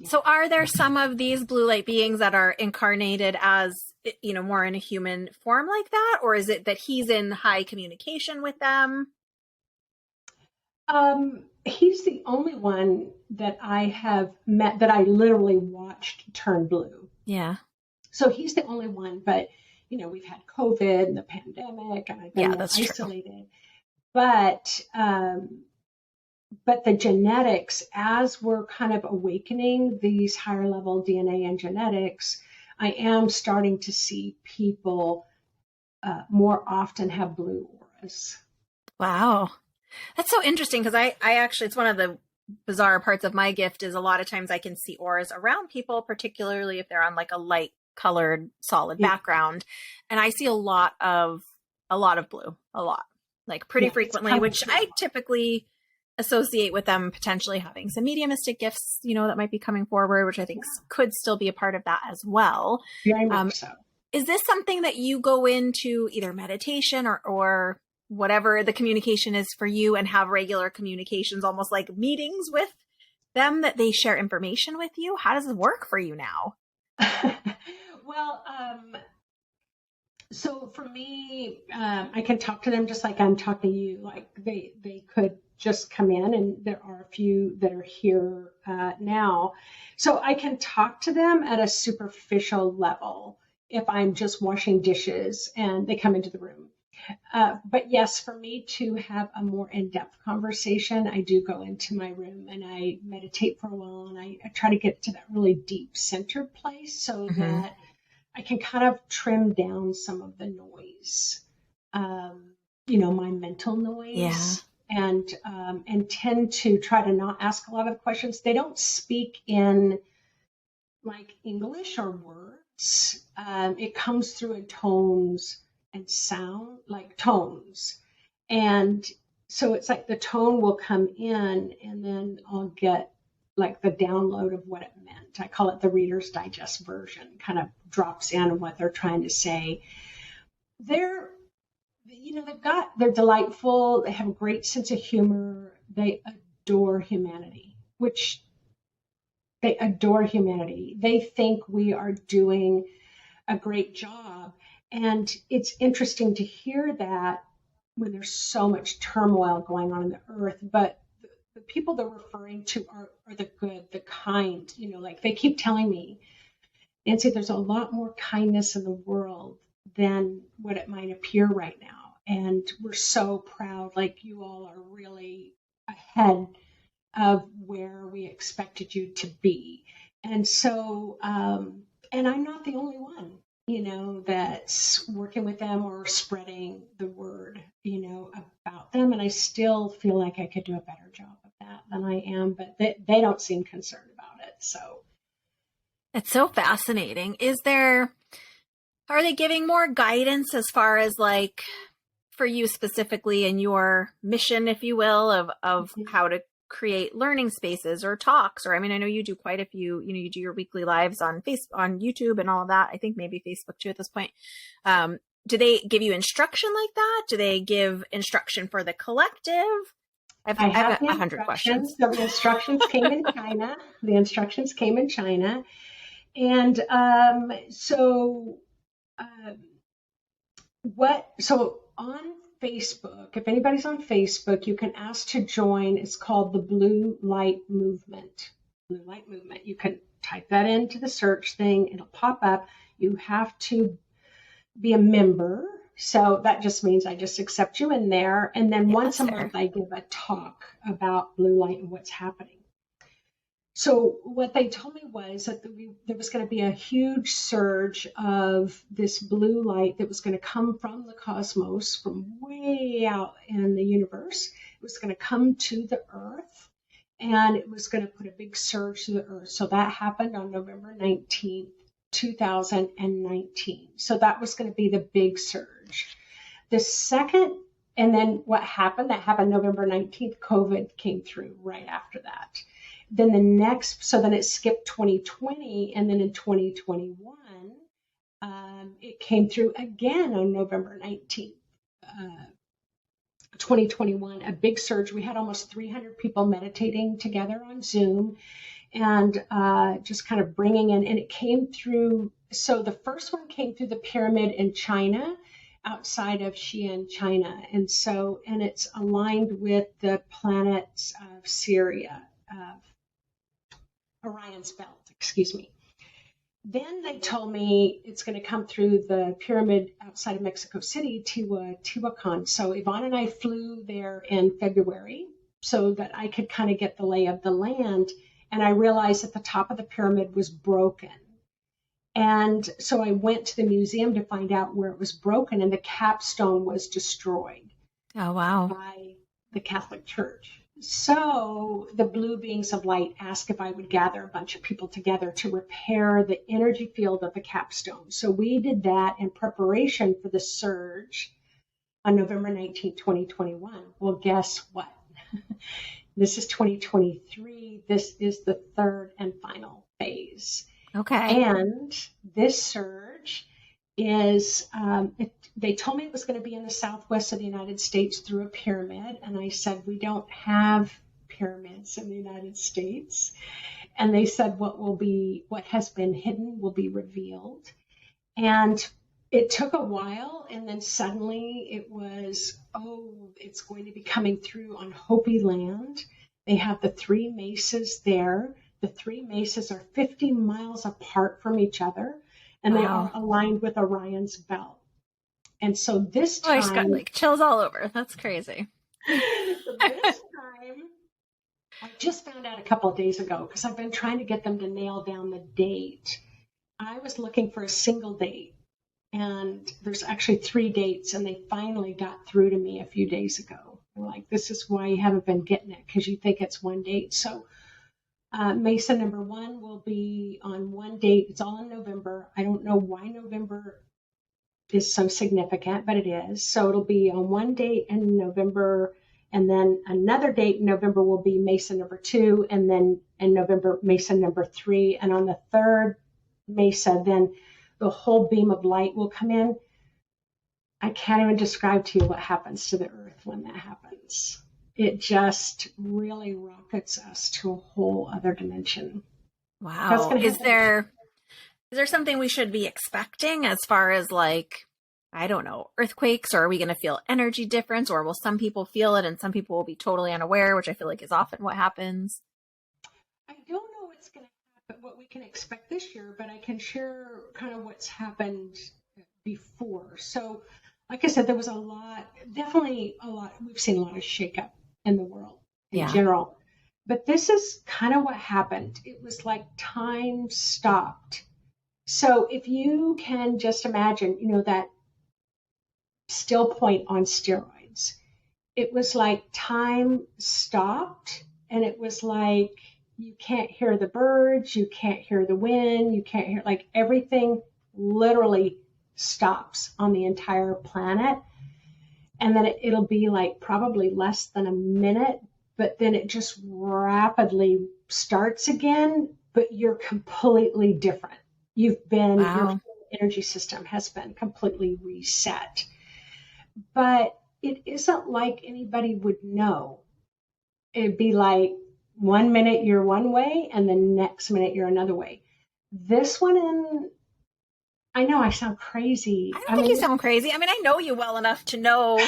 So are there some of these blue light beings that are incarnated as, more in a human form like that? Or is it that he's in high communication with them? He's the only one that I have met that I literally watched turn blue. Yeah. So he's the only one, but we've had COVID and the pandemic, and I've been isolated. True. But the genetics, as we're kind of awakening these higher level DNA and genetics, I am starting to see people more often have blue auras. Wow. That's so interesting, because I actually, it's one of the bizarre parts of my gift is a lot of times I can see auras around people, particularly if they're on like a light colored solid background. And I see a lot of blue, like pretty frequently, which I typically associate with them potentially having some mediumistic gifts, that might be coming forward, which I think could still be a part of that as well. Very much so. Is this something that you go into either meditation or whatever the communication is for you, and have regular communications, almost like meetings with them, that they share information with you? How does it work for you now? Well, so for me, I can talk to them just like I'm talking to you. Like they could just come in, and there are a few that are here now. So I can talk to them at a superficial level if I'm just washing dishes and they come into the room. But yes, for me to have a more in-depth conversation, I do go into my room and I meditate for a while, and I try to get to that really deep centered place so that I can kind of trim down some of the noise, my mental noise, and tend to try to not ask a lot of questions. They don't speak in like English or words. It comes through in tones and sound, like tones. And so it's like the tone will come in, and then I'll get like the download of what it meant. I call it the Reader's Digest version, kind of drops in what they're trying to say. They're delightful. They have a great sense of humor. They adore humanity, They think we are doing a great job. And it's interesting to hear that when there's so much turmoil going on in the earth, but the people they're referring to are the good, the kind, like they keep telling me, Nancy, there's a lot more kindness in the world than what it might appear right now. And we're so proud, like you all are really ahead of where we expected you to be. And so, and I'm not the only one, that's working with them or spreading the word, about them. And I still feel like I could do a better job of that than I am, but they don't seem concerned about it. So it's so fascinating. Are they giving more guidance as far as like for you specifically in your mission, if you will, of how to create learning spaces or talks? Or, I know you do quite a few, you do your weekly lives on YouTube and all of that. I think maybe Facebook too at this point. Do they give you instruction like that? Do they give instruction for the collective? I have 100 questions. So the instructions came in China. And so on Facebook, if anybody's on Facebook, you can ask to join. It's called the Blue Light Movement. You can type that into the search thing. It'll pop up. You have to be a member. So that just means I just accept you in there. And then Yeah, once that's a fair. month, I give a talk about blue light and what's happening. So what they told me was that there was going to be a huge surge of this blue light that was going to come from the cosmos, from way out in the universe. It was going to come to the Earth, and it was going to put a big surge to the Earth. So that happened on November 19th, 2019. So that was going to be the big surge. The second, and then what happened? That happened November 19th. COVID came through right after that. Then the next, so then it skipped 2020, and then in 2021, it came through again on November 19th, 2021, a big surge. We had almost 300 people meditating together on Zoom, and just kind of bringing in, and it came through. So the first one came through the pyramid in China, outside of Xi'an, China, and it's aligned with the planets of Syria, Orion's belt, excuse me. Then they told me it's going to come through the pyramid outside of Mexico City, Tehuacan. So Yvonne and I flew there in February so that I could kind of get the lay of the land. And I realized that the top of the pyramid was broken. And so I went to the museum to find out where it was broken, and the capstone was destroyed Oh, wow. by the Catholic Church. So the blue beings of light asked if I would gather a bunch of people together to repair the energy field of the capstone. So we did that in preparation for the surge on November 19, 2021. Well, guess what? This is 2023. This is the third and final phase. Okay. And this surge is, they told me it was going to be in the southwest of the United States through a pyramid. And I said, we don't have pyramids in the United States. And they said, what has been hidden will be revealed. And it took a while. And then suddenly it was, it's going to be coming through on Hopi land. They have the three mesas there. The three mesas are 50 miles apart from each other, and they are aligned with Orion's belt. And so this time, I just got like chills all over. That's crazy. This time, I just found out a couple of days ago because I've been trying to get them to nail down the date. I was looking for a single date, and there's actually 3 dates, and they finally got through to me a few days ago. They're like, this is why you haven't been getting it, because you think it's one date. So Mesa number 1 will be on one date. It's all in November. I don't know why November is so significant, but it is. So it'll be on one date in November, and then another date in November will be Mesa number 2, and then in November, Mesa number 3. And on the third Mesa, then the whole beam of light will come in. I can't even describe to you what happens to the Earth when that happens. It just really rockets us to a whole other dimension. Wow. Is there something we should be expecting as far as like, I don't know, earthquakes, or are we going to feel energy difference, or will some people feel it and some people will be totally unaware, which I feel like is often what happens? I don't know what's going to happen, what we can expect this year, but I can share kind of what's happened before. So, like I said, there was definitely a lot. We've seen a lot of shakeup in the world in general. But this is kind of what happened. It was like time stopped. So if you can just imagine, that still point on steroids, it was like time stopped, and it was like you can't hear the birds, you can't hear the wind, you can't hear, like everything literally stops on the entire planet. And then it'll be like probably less than a minute, but then it just rapidly starts again, but you're completely different. Your energy system has been completely reset. But it isn't like anybody would know. It'd be like 1 minute you're one way, and the next minute you're another way. This one, I know I sound crazy. I don't think you sound crazy. I mean, I know you well enough to know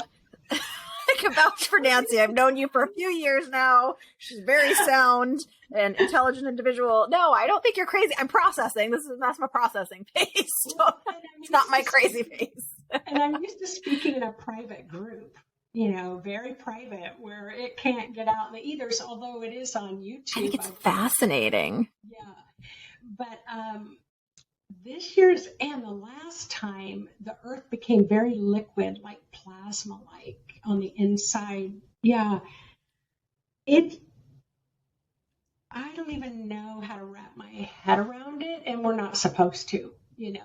can vouch for Nancy. I've known you for a few years now. She's very sound and intelligent individual. No, I don't think you're crazy. I'm processing. That's my processing phase. So it's not my crazy phase. And I'm used to speaking in a private group, very private, where it can't get out in the ethers, although it is on YouTube. I think it's fascinating. Yeah. But this year's and the last time, the earth became very liquid, like plasma-like on the inside. Yeah. I don't even know how to wrap my head around it, and we're not supposed to, Yeah.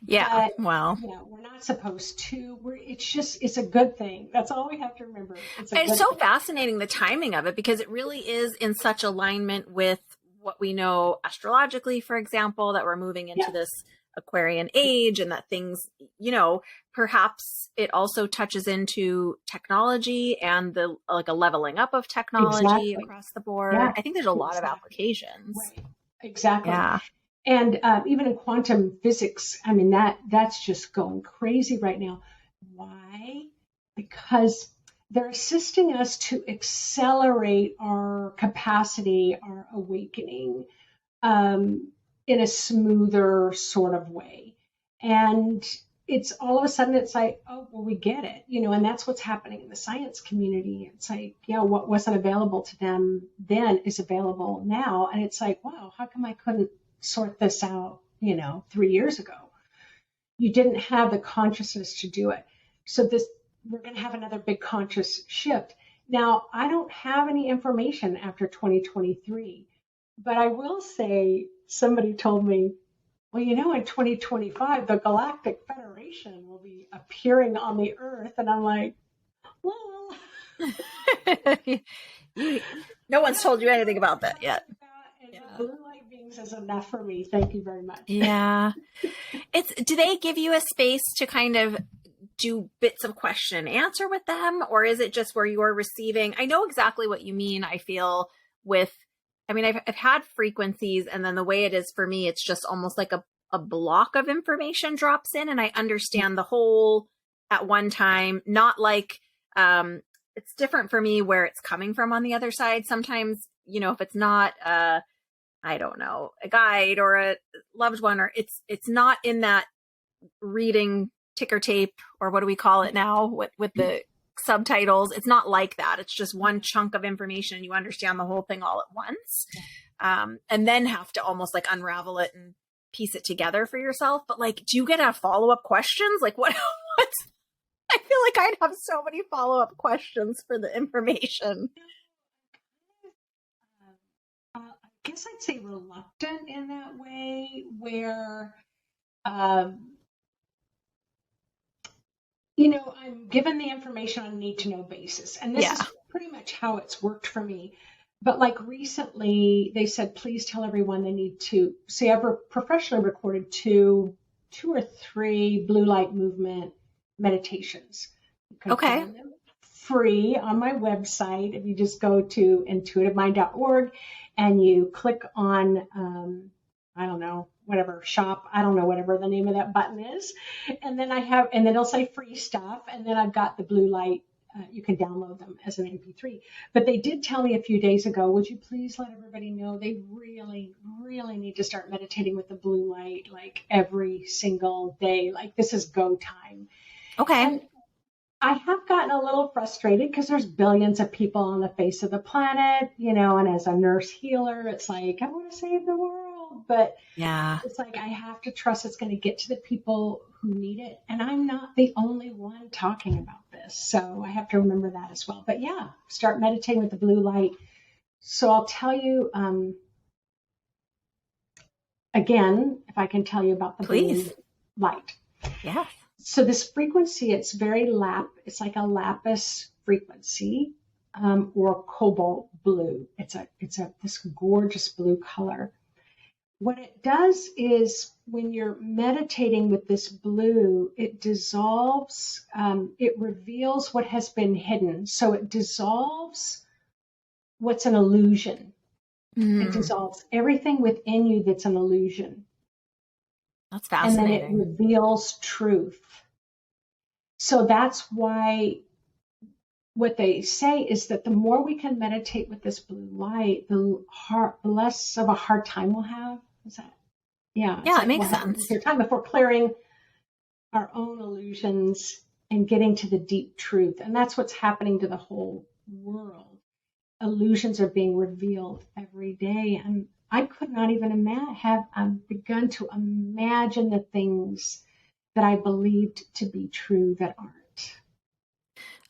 But, well, we're not supposed to. It's a good thing. That's all we have to remember. It's so fascinating, the timing of it, because it really is in such alignment with what we know astrologically, for example, that we're moving into this Aquarian age, and that things, perhaps it also touches into technology and a leveling up of technology across the board. Yeah, I think there's a lot of applications. Right. Exactly. Yeah. And even in quantum physics, I mean, that's just going crazy right now. Why? Because they're assisting us to accelerate our capacity, our awakening, in a smoother sort of way. And it's all of a sudden, it's like, oh, well, we get it, and that's what's happening in the science community. It's like, what wasn't available to them then is available now. And it's like, wow, how come I couldn't sort this out, 3 years ago? You didn't have the consciousness to do it. So we're going to have another big conscious shift. Now, I don't have any information after 2023, but I will say, somebody told me, well, in 2025, the Galactic Federation will be appearing on the Earth. And I'm like, well. No one's told you anything about that yet. Blue light beings is enough for me. Thank you very much. Yeah. Do they give you a space to kind of do bits of question and answer with them? Or is it just where you're receiving? I know exactly what you mean. I feel I've had frequencies, and then the way it is for me, it's just almost like a block of information drops in, and I understand the whole at one time, not like, it's different for me where it's coming from on the other side. Sometimes, if it's not, I don't know, a guide or a loved one, or it's not in that reading ticker tape, or what do we call it now with the subtitles. It's not like that. It's just one chunk of information, and you understand the whole thing all at once. And then have to almost like unravel it and piece it together for yourself. But like, do you get to have follow-up questions? Like what's, I feel like I'd have so many follow-up questions for the information. I guess I'd say reluctant in that way, where, I'm given the information on a need-to-know basis. And this is pretty much how it's worked for me. But like recently, they said, please tell everyone they need to. See, I've professionally recorded two or three blue light movement meditations. You can find them free on my website. If you just go to intuitivemind.org and you click on, I don't know, whatever shop, I don't know, whatever the name of that button is. And then and then it'll say free stuff. And then I've got the blue light. You can download them as an MP3. But they did tell me a few days ago, would you please let everybody know they really, really need to start meditating with the blue light, like every single day. Like this is go time. Okay. And I have gotten a little frustrated because there's billions of people on the face of the planet, and as a nurse healer, it's like, I want to save the world. But it's like, I have to trust it's going to get to the people who need it. And I'm not the only one talking about this. So I have to remember that as well. But start meditating with the blue light. So I'll tell you, again, if I can tell you about the blue light. Yeah. So this frequency, it's it's like a lapis frequency, or cobalt blue. It's this gorgeous blue color. What it does is when you're meditating with this blue, it dissolves, it reveals what has been hidden. So it dissolves what's an illusion. It dissolves everything within you that's an illusion. That's fascinating. And then it reveals truth. So that's why what they say is that the more we can meditate with this blue light, the less of a hard time we'll have. Is that? Yeah, it's Yeah, it like we'll makes have an sense. easier time if we're clearing our own illusions and getting to the deep truth. And that's what's happening to the whole world. Illusions are being revealed every day. And I could not even have begun to imagine the things that I believed to be true that aren't.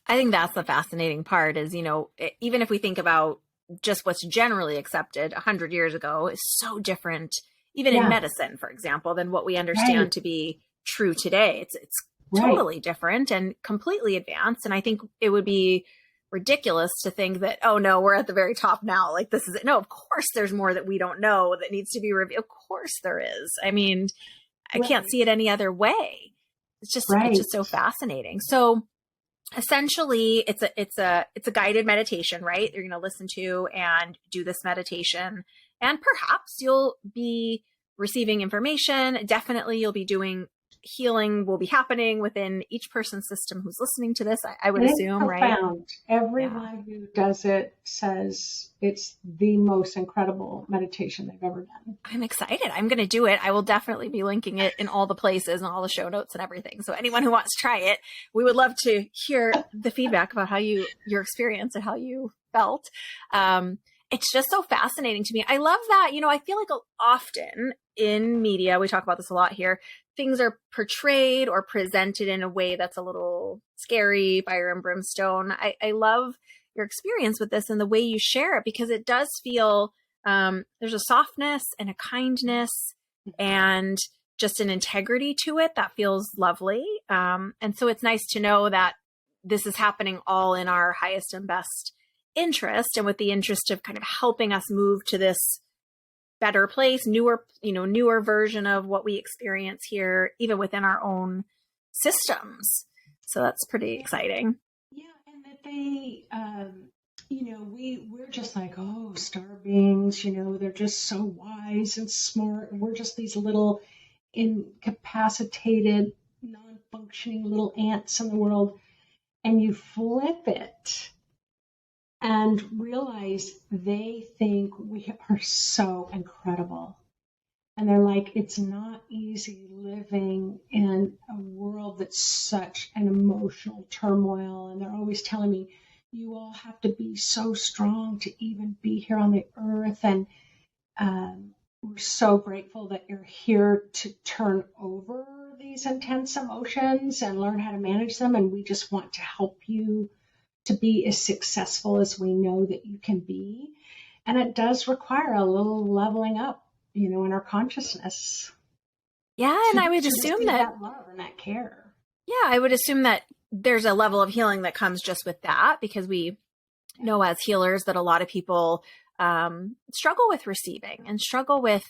I think that's the fascinating part is, even if we think about just what's generally accepted 100 years ago is so different, even in Yeah, medicine, for example, than what we right, understand to be true today. It's right. totally different and completely advanced. And I think it would be ridiculous to think that, oh no, we're at the very top now. Like this is it. No, of course there's more that we don't know that needs to be revealed. Of course there is. I mean, I can't Right, see it any other way. It's just right. so fascinating. So essentially it's a guided meditation, right? You're going to listen to and do this meditation, and perhaps you'll be receiving information. Definitely you'll be doing healing will be happening within each person's system who's listening to this, I would And it's assume, right? profound. Yeah, Everyone who does it says it's the most incredible meditation they've ever done. I'm excited. I'm going to do it. I will definitely be linking it in all the places and all the show notes and everything. So anyone who wants to try it, we would love to hear the feedback about your experience and how you felt. It's just so fascinating to me. I love that. I feel like often in media, we talk about this a lot here, things are portrayed or presented in a way that's a little scary, fire and brimstone. I love your experience with this and the way you share it, because it does feel there's a softness and a kindness and just an integrity to it that feels lovely. And so it's nice to know that this is happening all in our highest and best interest, and with the interest of kind of helping us move to this better place, newer version of what we experience here, even within our own systems. So that's pretty Yeah, exciting. yeah, and that we're just like, oh, star beings, they're just so wise and smart, and we're just these little incapacitated, non-functioning little ants in the world. And you flip it and realize they think we are so incredible. And they're like, it's not easy living in a world that's such an emotional turmoil. And they're always telling me, you all have to be so strong to even be here on the earth. And we're so grateful that you're here to turn over these intense emotions and learn how to manage them. And we just want to help you to be as successful as we know that you can be. And it does require a little leveling up, in our consciousness Yeah, and I would to assume receive that, that love and that care. yeah, I would assume that there's a level of healing that comes just with that, because we know as healers that a lot of people struggle with receiving and struggle with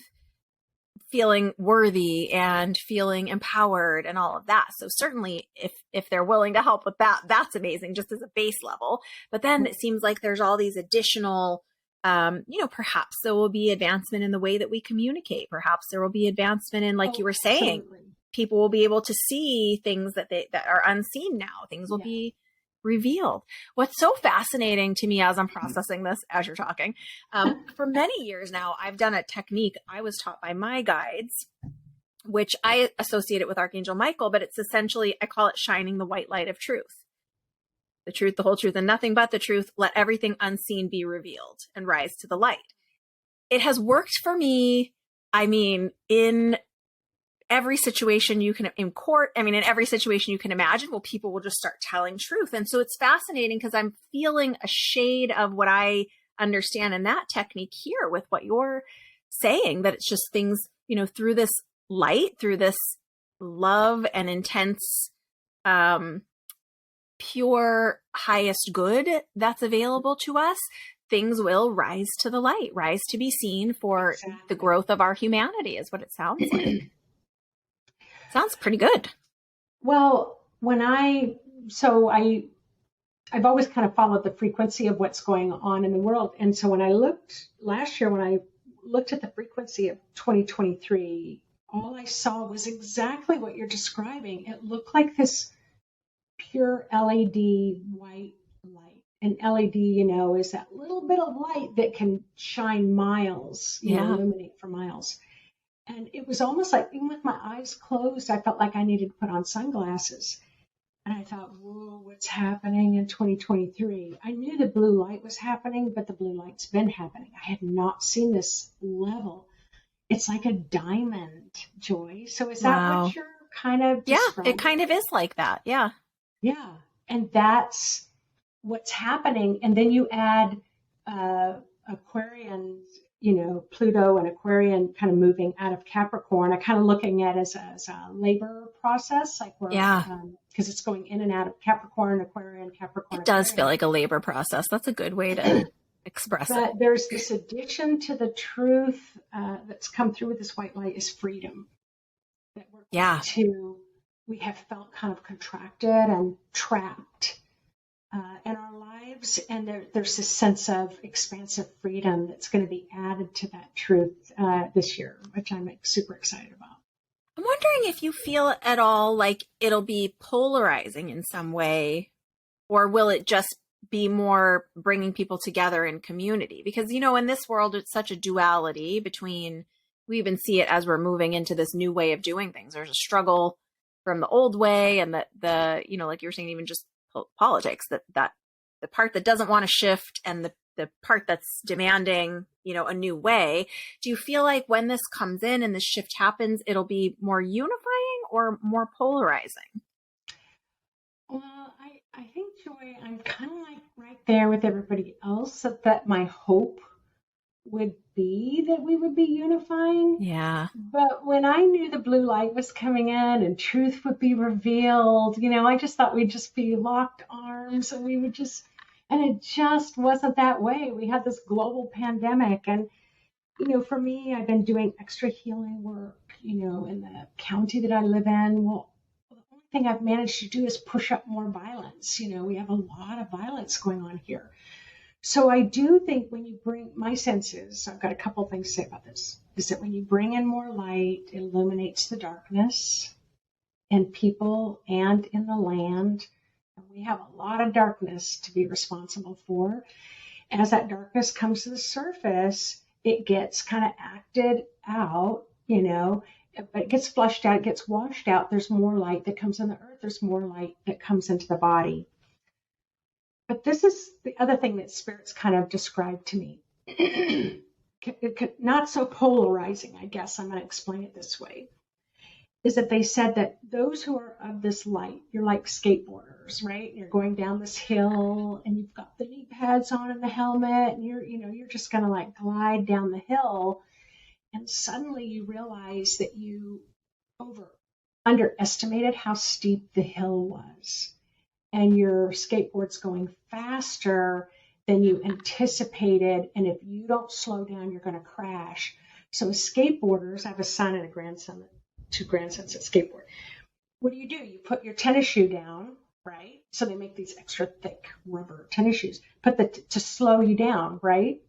feeling worthy and feeling empowered and all of that. So certainly if they're willing to help with that, that's amazing, just as a base level. But then it seems like there's all these additional perhaps there will be advancement in the way that we communicate. Perhaps there will be advancement in, like Oh, you were saying, absolutely. people will be able to see things that are unseen now. Things will Yeah. be revealed. What's so fascinating to me as I'm processing this, as you're talking, for many years now, I've done a technique I was taught by my guides, which I associate it with Archangel Michael, but it's essentially, I call it shining the white light of truth. The truth, the whole truth, and nothing but the truth. Let everything unseen be revealed and rise to the light. It has worked for me. I mean, in every situation you can, in court, in every situation you can imagine, well, people will just start telling truth. And so it's fascinating because I'm feeling a shade of what I understand in that technique here with what you're saying, that it's just things, through this light, through this love and intense, pure highest good that's available to us, things will rise to the light, rise to be seen for the Exactly. growth of our humanity, is what it sounds like. Sounds pretty good. Well, I've always kind of followed the frequency of what's going on in the world. And so when I looked last year, when I looked at the frequency of 2023, all I saw was exactly what you're describing. It looked like this pure LED white light. an LED, is that little bit of light that can shine miles, Yeah. illuminate for miles. And it was almost like, even with my eyes closed, I felt like I needed to put on sunglasses. And I thought, whoa, what's happening in 2023? I knew the blue light was happening, but the blue light's been happening. I had not seen this level. It's like a diamond, Joy. So is that Wow. what you're kind of Yeah, describing? it kind of is like that. Yeah. Yeah. And that's what's happening. And then you add Aquarian, Pluto and Aquarian kind of moving out of Capricorn. I kind of looking at it as a labor process, like we're, Yeah. because it's going in and out of Capricorn, Aquarian, Capricorn, It does feel Aquarian. like a labor process. That's a good way to express it. But there's this addition to the truth that's come through with this white light is freedom. That we have felt kind of contracted and trapped in our lives, and there's this sense of expansive freedom that's going to be added to that truth this year, which I'm super excited about. I'm wondering if you feel at all like it'll be polarizing in some way, or will it just be more bringing people together in community? Because, in this world, it's such a duality between, we even see it as we're moving into this new way of doing things. There's a struggle from the old way, and the like you were saying, even just politics, that the part that doesn't want to shift, and the part that's demanding, a new way. Do you feel like when this comes in and this shift happens, it'll be more unifying or more polarizing? Well, I think, Joy, I'm kind of like right there with everybody else, that my hope would be that we would be unifying. Yeah. But when I knew the blue light was coming in and truth would be revealed, I just thought we'd just be locked arms, and we would just, and it just wasn't that way. We had this global pandemic, and, for me, I've been doing extra healing work, in the county that I live in. Well, the only thing I've managed to do is push up more violence. We have a lot of violence going on here. So I do think when you bring, my senses, I've got a couple things to say about this, is that when you bring in more light, it illuminates the darkness in people and in the land. And we have a lot of darkness to be responsible for. As that darkness comes to the surface, it gets kind of acted out, but it gets flushed out, it gets washed out. There's more light that comes in the earth. There's more light that comes into the body. But this is the other thing that spirits kind of described to me. Not so polarizing, I guess. I'm going to explain it this way. Is that they said that those who are of this light, you're like skateboarders, right? You're going down this hill, and you've got the knee pads on and the helmet, and you're just going to like glide down the hill, and suddenly you realize that you underestimated how steep the hill was. And your skateboard's going faster than you anticipated. And if you don't slow down, you're going to crash. So as skateboarders, I have a son and a grandson, 2 grandsons that skateboard. What do? You put your tennis shoe down, right? So they make these extra thick rubber tennis shoes, to slow you down, right?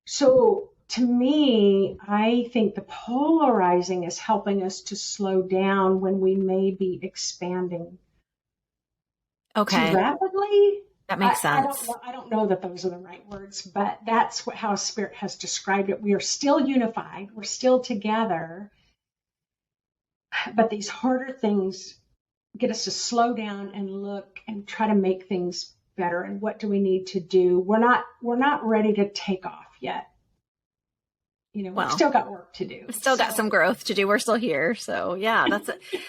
So to me, I think the polarizing is helping us to slow down when we may be expanding Okay. too rapidly. That makes sense. I don't know that those are the right words, but that's how Spirit has described it. We are still unified. We're still together. But these harder things get us to slow down and look and try to make things better. And what do we need to do? We're not ready to take off yet. We've still got work to do. We've still got some growth to do. We're still here. So yeah,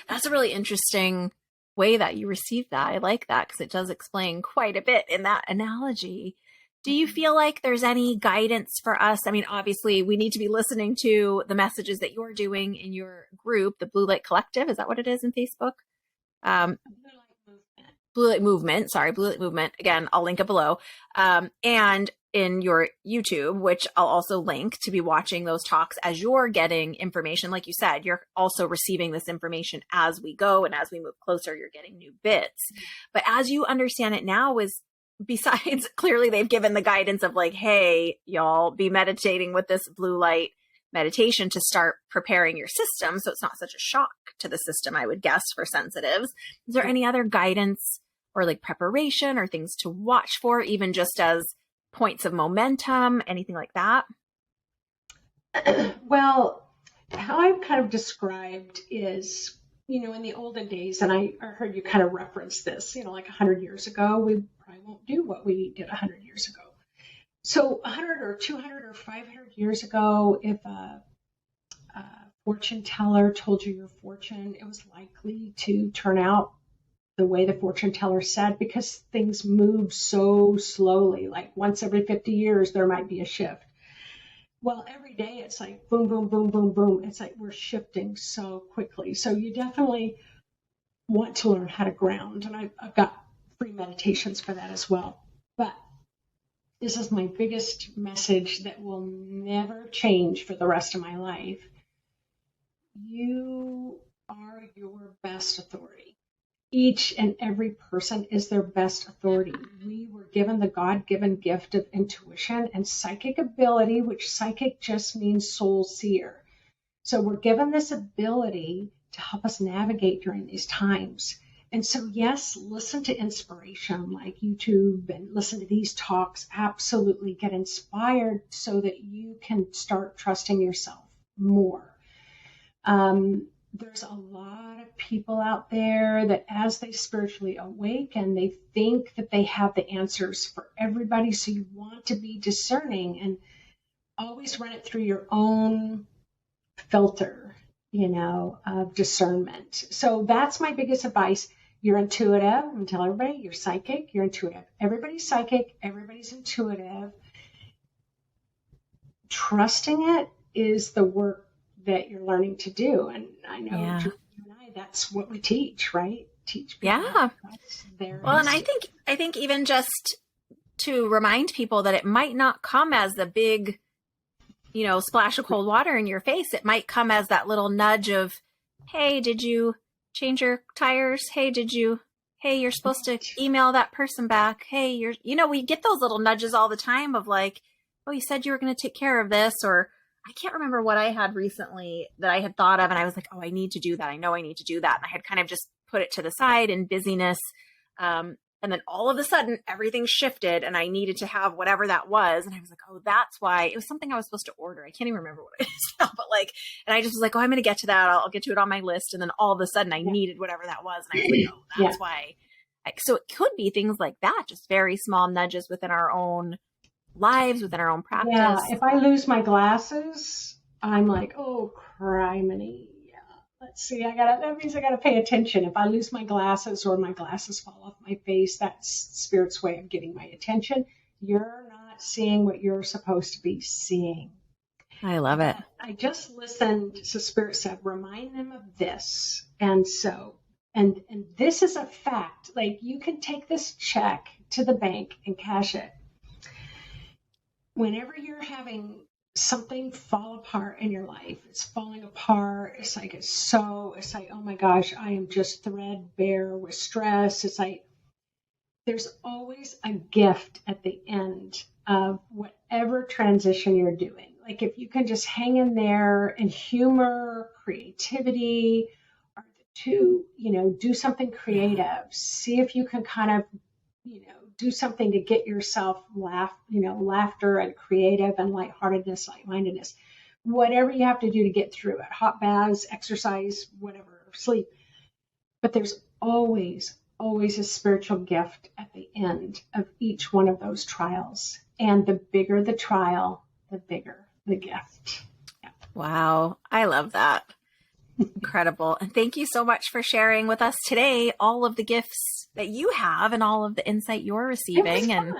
that's a really interesting way that you received that. I like that, because it does explain quite a bit in that analogy. Do you feel like there's any guidance for us? I mean, obviously we need to be listening to the messages that you're doing in your group, the Blue Light Collective. Is that what it is in Facebook? Blue Light Movement. Sorry, Blue Light Movement. Again, I'll link it below. And in your YouTube, which I'll also link, to be watching those talks as you're getting information. Like you said, you're also receiving this information as we go, and as we move closer, you're getting new bits. But as you understand it now, is besides, clearly they've given the guidance of like, hey, y'all be meditating with this blue light meditation to start preparing your system, so it's not such a shock to the system, I would guess, for sensitives. Is there any other guidance or like preparation or things to watch for, even just as points of momentum, anything like that? Well, how I've kind of described is, in the olden days, and I heard you kind of reference this, like 100 years ago, we probably won't do what we did 100 years ago. So 100 or 200 or 500 years ago, if a fortune teller told you your fortune, it was likely to turn out the way the fortune teller said, because things move so slowly. Like once every 50 years, there might be a shift. Well, every day it's like boom, boom, boom, boom, boom. It's like we're shifting so quickly. So you definitely want to learn how to ground. And I've got free meditations for that as well. But this is my biggest message that will never change for the rest of my life. You are your best authority. Each and every person is their best authority. We were given the God-given gift of intuition and psychic ability, which psychic just means soul seer. So we're given this ability to help us navigate during these times. And so, yes, listen to inspiration like YouTube and listen to these talks. Absolutely get inspired so that you can start trusting yourself more. There's a lot of people out there that as they spiritually awaken, they think that they have the answers for everybody. So you want to be discerning and always run it through your own filter, of discernment. So that's my biggest advice. You're intuitive. And tell everybody you're psychic. You're intuitive. Everybody's psychic. Everybody's intuitive. Trusting it is the work that you're learning to do. And I know you and I, that's what we teach, right? Teach people. Yeah. Well, and I think even just to remind people that it might not come as the big, splash of cold water in your face. It might come as that little nudge of, hey, did you change your tires? Hey, you're supposed to email that person back. Hey, we get those little nudges all the time of like, oh, you said you were going to take care of this, or I can't remember what I had recently that I had thought of. And I was like, oh, I need to do that. I know I need to do that. And I had kind of just put it to the side in busyness. And then all of a sudden everything shifted and I needed to have whatever that was. And I was like, oh, that's why it was something I was supposed to order. I can't even remember what it is now, but and I just was like, oh, I'm going to get to that. I'll get to it on my list. And then all of a sudden I needed whatever that was. And I was like, oh, that's why. So it could be things like that, just very small nudges within our own lives, within our own practice. Yeah, if I lose my glasses, I'm like, oh, criminy. Yeah, let's see. That means I gotta pay attention. If I lose my glasses or my glasses fall off my face, that's Spirit's way of getting my attention. You're not seeing what you're supposed to be seeing. I love it. I just listened. So Spirit said, remind them of this. And so, and this is a fact. Like you can take this check to the bank and cash it. Whenever you're having something fall apart in your life, it's falling apart. It's like, oh my gosh, I am just threadbare with stress. It's like, there's always a gift at the end of whatever transition you're doing. Like if you can just hang in there and humor, creativity, or to, do something creative, see if you can kind of, do something to get yourself laughter and creative and lightheartedness, light-mindedness, whatever you have to do to get through it, hot baths, exercise, whatever, sleep. But there's always a spiritual gift at the end of each one of those trials. And the bigger the trial, the bigger the gift. Yeah. Wow. I love that. Incredible. And thank you so much for sharing with us today all of the gifts that you have and all of the insight you're receiving. And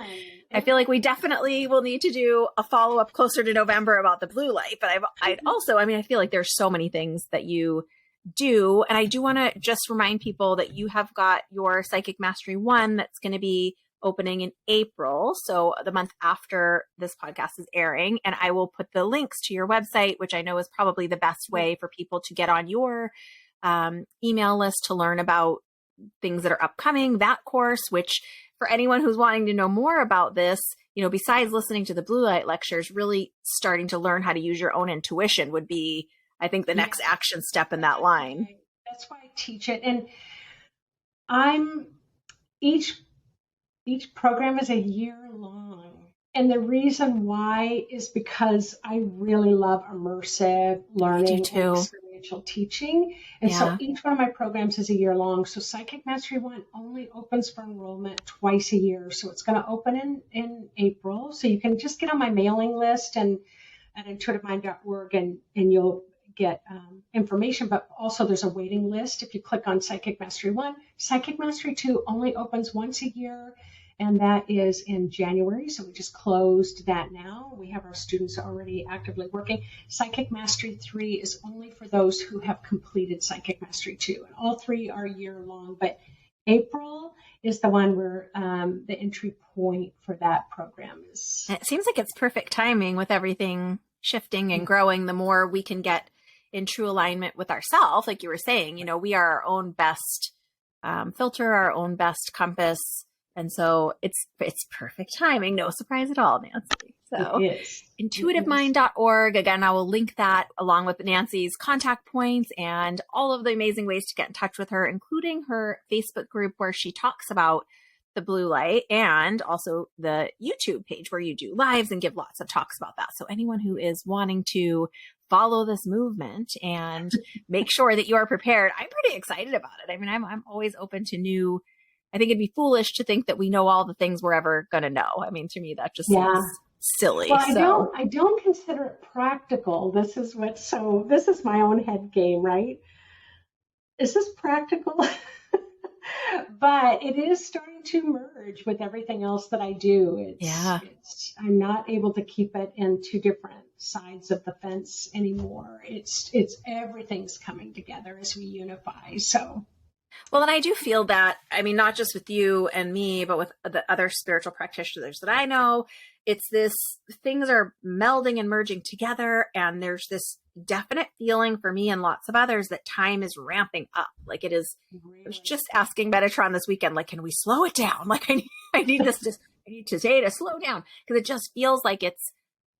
I feel like we definitely will need to do a follow-up closer to November about the blue light. But I feel like there's so many things that you do. And I do want to just remind people that you have got your Psychic Mastery 1 that's going to be opening in April. So the month after this podcast is airing. And I will put the links to your website, which I know is probably the best way for people to get on your email list to learn about things that are upcoming, that course, which for anyone who's wanting to know more about this, besides listening to the blue light lectures, really starting to learn how to use your own intuition would be, I think, the next action step in that line. That's why I teach it. And I'm each program is a year long. And the reason why is because I really love immersive I do learning and too. experiential teaching. And so Yeah. each one of my programs is a year long. So Psychic Mastery 1 only opens for enrollment twice a year. So it's going to open in April. So you can just get on my mailing list and at intuitivemind.org and you'll get information, but also there's a waiting list. If you click on Psychic Mastery 1, Psychic Mastery 2 only opens once a year, and that is in January. So we just closed that now. We have our students already actively working. Psychic Mastery 3 is only for those who have completed Psychic Mastery 2, and all three are year long, but April is the one where the entry point for that program is. It seems like it's perfect timing with everything shifting and growing. The more we can get in true alignment with ourselves, like you were saying, we are our own best filter, our own best compass. And so it's perfect timing. No surprise at all, Nancy. So intuitivemind.org. Again, I will link that along with Nancy's contact points and all of the amazing ways to get in touch with her, including her Facebook group where she talks about the blue light, and also the YouTube page where you do lives and give lots of talks about that. So anyone who is wanting to follow this movement and make sure that you are prepared, I'm pretty excited about it. I mean, I'm always open to new. I think it'd be foolish to think that we know all the things we're ever going to know. I mean, to me, that just seems silly. Well, I don't consider it practical. This is my own head game, right? Is this practical? But it is starting to merge with everything else that I do. I'm not able to keep it in two different sides of the fence anymore. It's everything's coming together as we unify. So. Well, and I do feel that, I mean, not just with you and me, but with the other spiritual practitioners that I know, it's this, things are melding and merging together. And there's this definite feeling for me and lots of others that time is ramping up. Like it is, really? I was just asking Metatron this weekend, like, can we slow it down? Like I need today to slow down, because it just feels like it's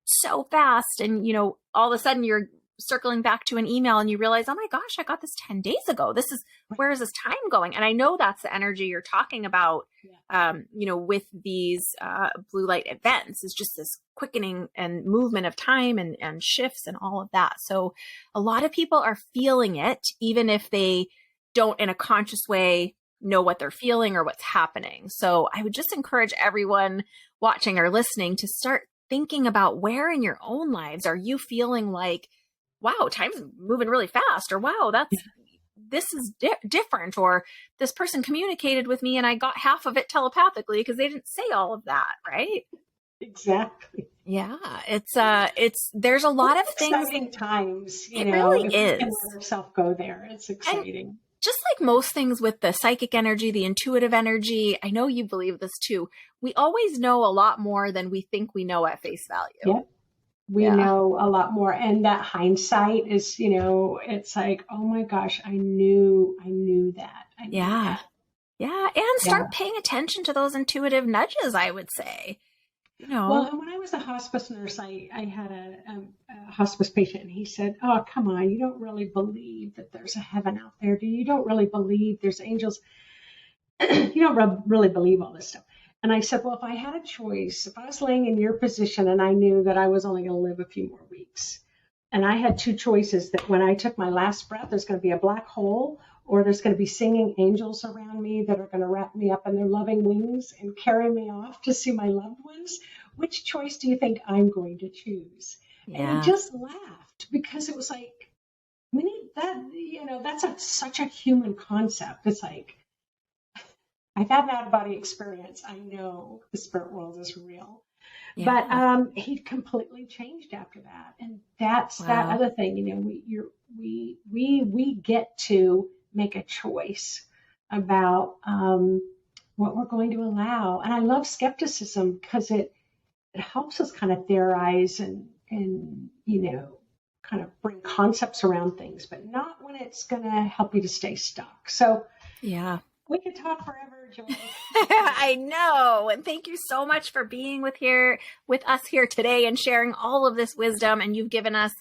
so fast. And, all of a sudden you're circling back to an email and you realize, oh my gosh, I got this 10 days ago. Where is this time going? And I know that's the energy you're talking about, with these blue light events, is just this quickening and movement of time and shifts and all of that. So a lot of people are feeling it, even if they don't in a conscious way know what they're feeling or what's happening. So I would just encourage everyone watching or listening to start thinking about where in your own lives are you feeling like, wow, time's moving really fast, or wow, this is different, or this person communicated with me and I got half of it telepathically because they didn't say all of that, right? Exactly. Yeah, there's a lot of things. Exciting times, it really is. You can let yourself go there. It's exciting. And just like most things with the psychic energy, the intuitive energy, I know you believe this too. We always know a lot more than we think we know at face value. Yep. We know a lot more. And that hindsight is, it's like, oh my gosh, I knew that. Yeah. And start paying attention to those intuitive nudges, I would say. Well, when I was a hospice nurse, I had a hospice patient, and he said, oh, come on, you don't really believe that there's a heaven out there, do you? You don't really believe there's angels. You don't really believe all this stuff. And I said, well, if I had a choice, if I was laying in your position and I knew that I was only going to live a few more weeks, and I had two choices, that when I took my last breath, there's going to be a black hole, or there's going to be singing angels around me that are going to wrap me up in their loving wings and carry me off to see my loved ones, which choice do you think I'm going to choose? Yeah. And he just laughed, because it was like, we need that, that's such a human concept. It's like, I've had an out-of-body experience. I know the spirit world is real. Yeah. But he completely changed after that. And that's that other thing, we get to make a choice about what we're going to allow. And I love skepticism, because it helps us kind of theorize and kind of bring concepts around things, but not when it's going to help you to stay stuck. So yeah. We could talk forever, Joy. I know. And thank you so much for being with us here today and sharing all of this wisdom. And you've given us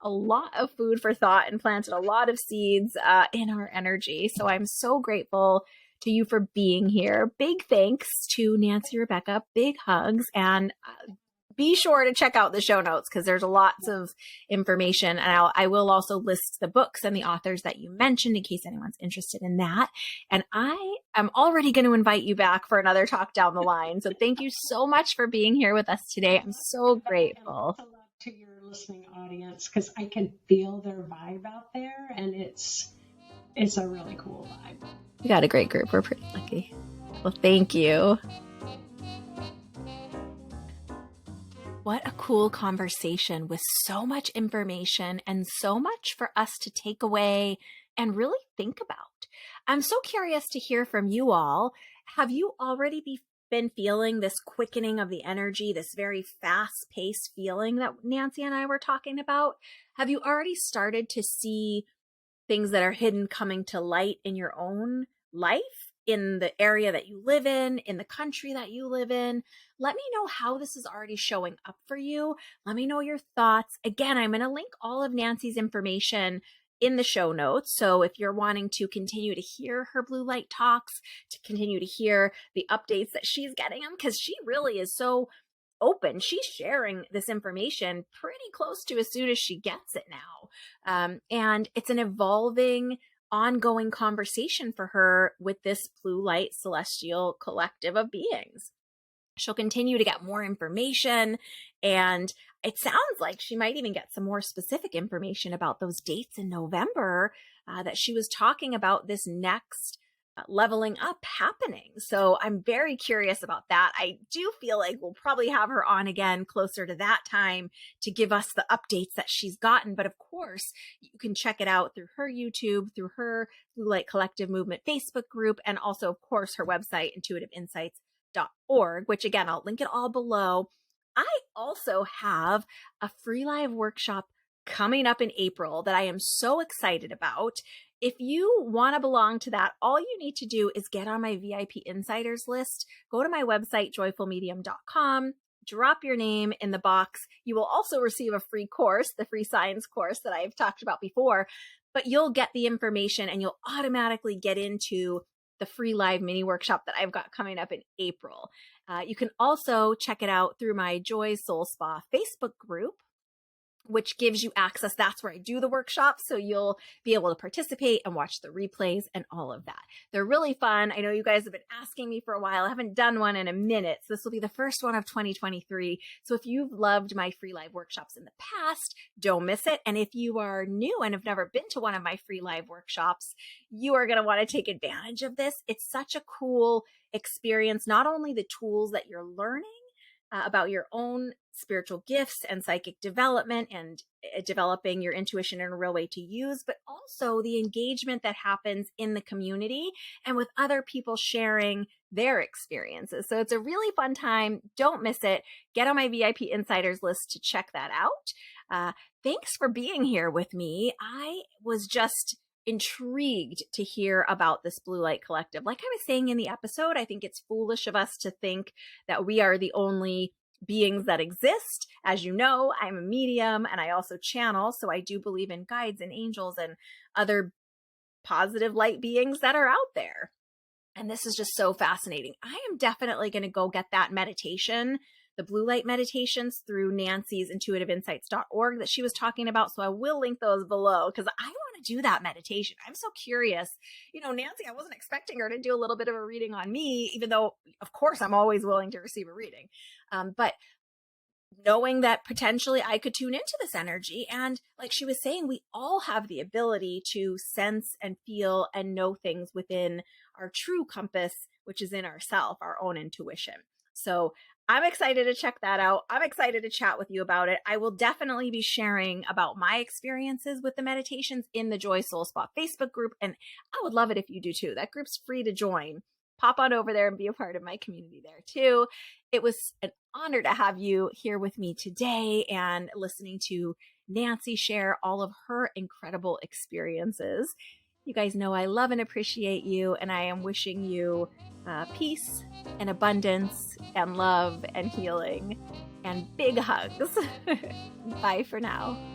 a lot of food for thought and planted a lot of seeds in our energy. So I'm so grateful to you for being here. Big thanks to Nancy Rebecca. Big hugs. And be sure to check out the show notes because there's lots of information. And I will also list the books and the authors that you mentioned in case anyone's interested in that. And I am already going to invite you back for another talk down the line. So thank you so much for being here with us today. I'm so grateful. To your listening audience, because I can feel their vibe out there, and it's a really cool vibe. We got a great group. We're pretty lucky. Well, thank you. What a cool conversation with so much information and so much for us to take away and really think about. I'm so curious to hear from you all. Have you already been feeling this quickening of the energy, this very fast-paced feeling that Nancy and I were talking about? Have you already started to see things that are hidden coming to light in your own life, in the area that you live in the country that you live in? Let me know how this is already showing up for you. Let me know your thoughts. Again, I'm going to link all of Nancy's information in the show notes. So if you're wanting to continue to hear her blue light talks, to continue to hear the updates that she's getting them, because she really is so open. She's sharing this information pretty close to as soon as she gets it now. And it's an evolving, ongoing conversation for her with this blue light celestial collective of beings. She'll continue to get more information, and it sounds like she might even get some more specific information about those dates in November that she was talking about this next leveling up happening. So I'm very curious about that. I do feel like we'll probably have her on again closer to that time to give us the updates that she's gotten. But of course, you can check it out through her YouTube, through her Blue Light Collective Movement Facebook group, and also, of course, her website, intuitiveinsights.org, which again, I'll link it all below. I also have a free live workshop coming up in April that I am so excited about. If you want to belong to that, all you need to do is get on my VIP insiders list. Go to my website, joyfulmedium.com, drop your name in the box. You will also receive a free course, the free science course that I've talked about before, but you'll get the information and you'll automatically get into the free live mini workshop that I've got coming up in April. You can also check it out through my Joy Soul Spa Facebook group, which gives you access. That's where I do the workshops. So you'll be able to participate and watch the replays and all of that. They're really fun. I know you guys have been asking me for a while. I haven't done one in a minute. So this will be the first one of 2023. So if you've loved my free live workshops in the past, don't miss it. And if you are new and have never been to one of my free live workshops, you are going to want to take advantage of this. It's such a cool experience. Not only the tools that you're learning about your own spiritual gifts and psychic development and developing your intuition in a real way to use, but also the engagement that happens in the community and with other people sharing their experiences. So it's a really fun time. Don't miss it. Get on my VIP insiders list to check that out. Thanks for being here with me. I was just intrigued to hear about this Blue Light Collective. Like I was saying in the episode, I think it's foolish of us to think that we are the only beings that exist. As you know, I'm a medium and I also channel. So I do believe in guides and angels and other positive light beings that are out there. And this is just so fascinating. I am definitely going to go get that meditation, the blue light meditations through Nancy's intuitiveinsights.org that she was talking about. So I will link those below because I want to do that meditation. I'm so curious. You know, Nancy, I wasn't expecting her to do a little bit of a reading on me, even though, of course, I'm always willing to receive a reading. But knowing that potentially I could tune into this energy. And like she was saying, we all have the ability to sense and feel and know things within our true compass, which is in ourself, our own intuition. So I'm excited to check that out. I'm excited to chat with you about it. I will definitely be sharing about my experiences with the meditations in the Joy Soul Spa Facebook group. And I would love it if you do too. That group's free to join. Pop on over there and be a part of my community there too. It was an honor to have you here with me today and listening to Nancy share all of her incredible experiences. You guys know I love and appreciate you, and I am wishing you peace and abundance and love and healing and big hugs. Bye for now.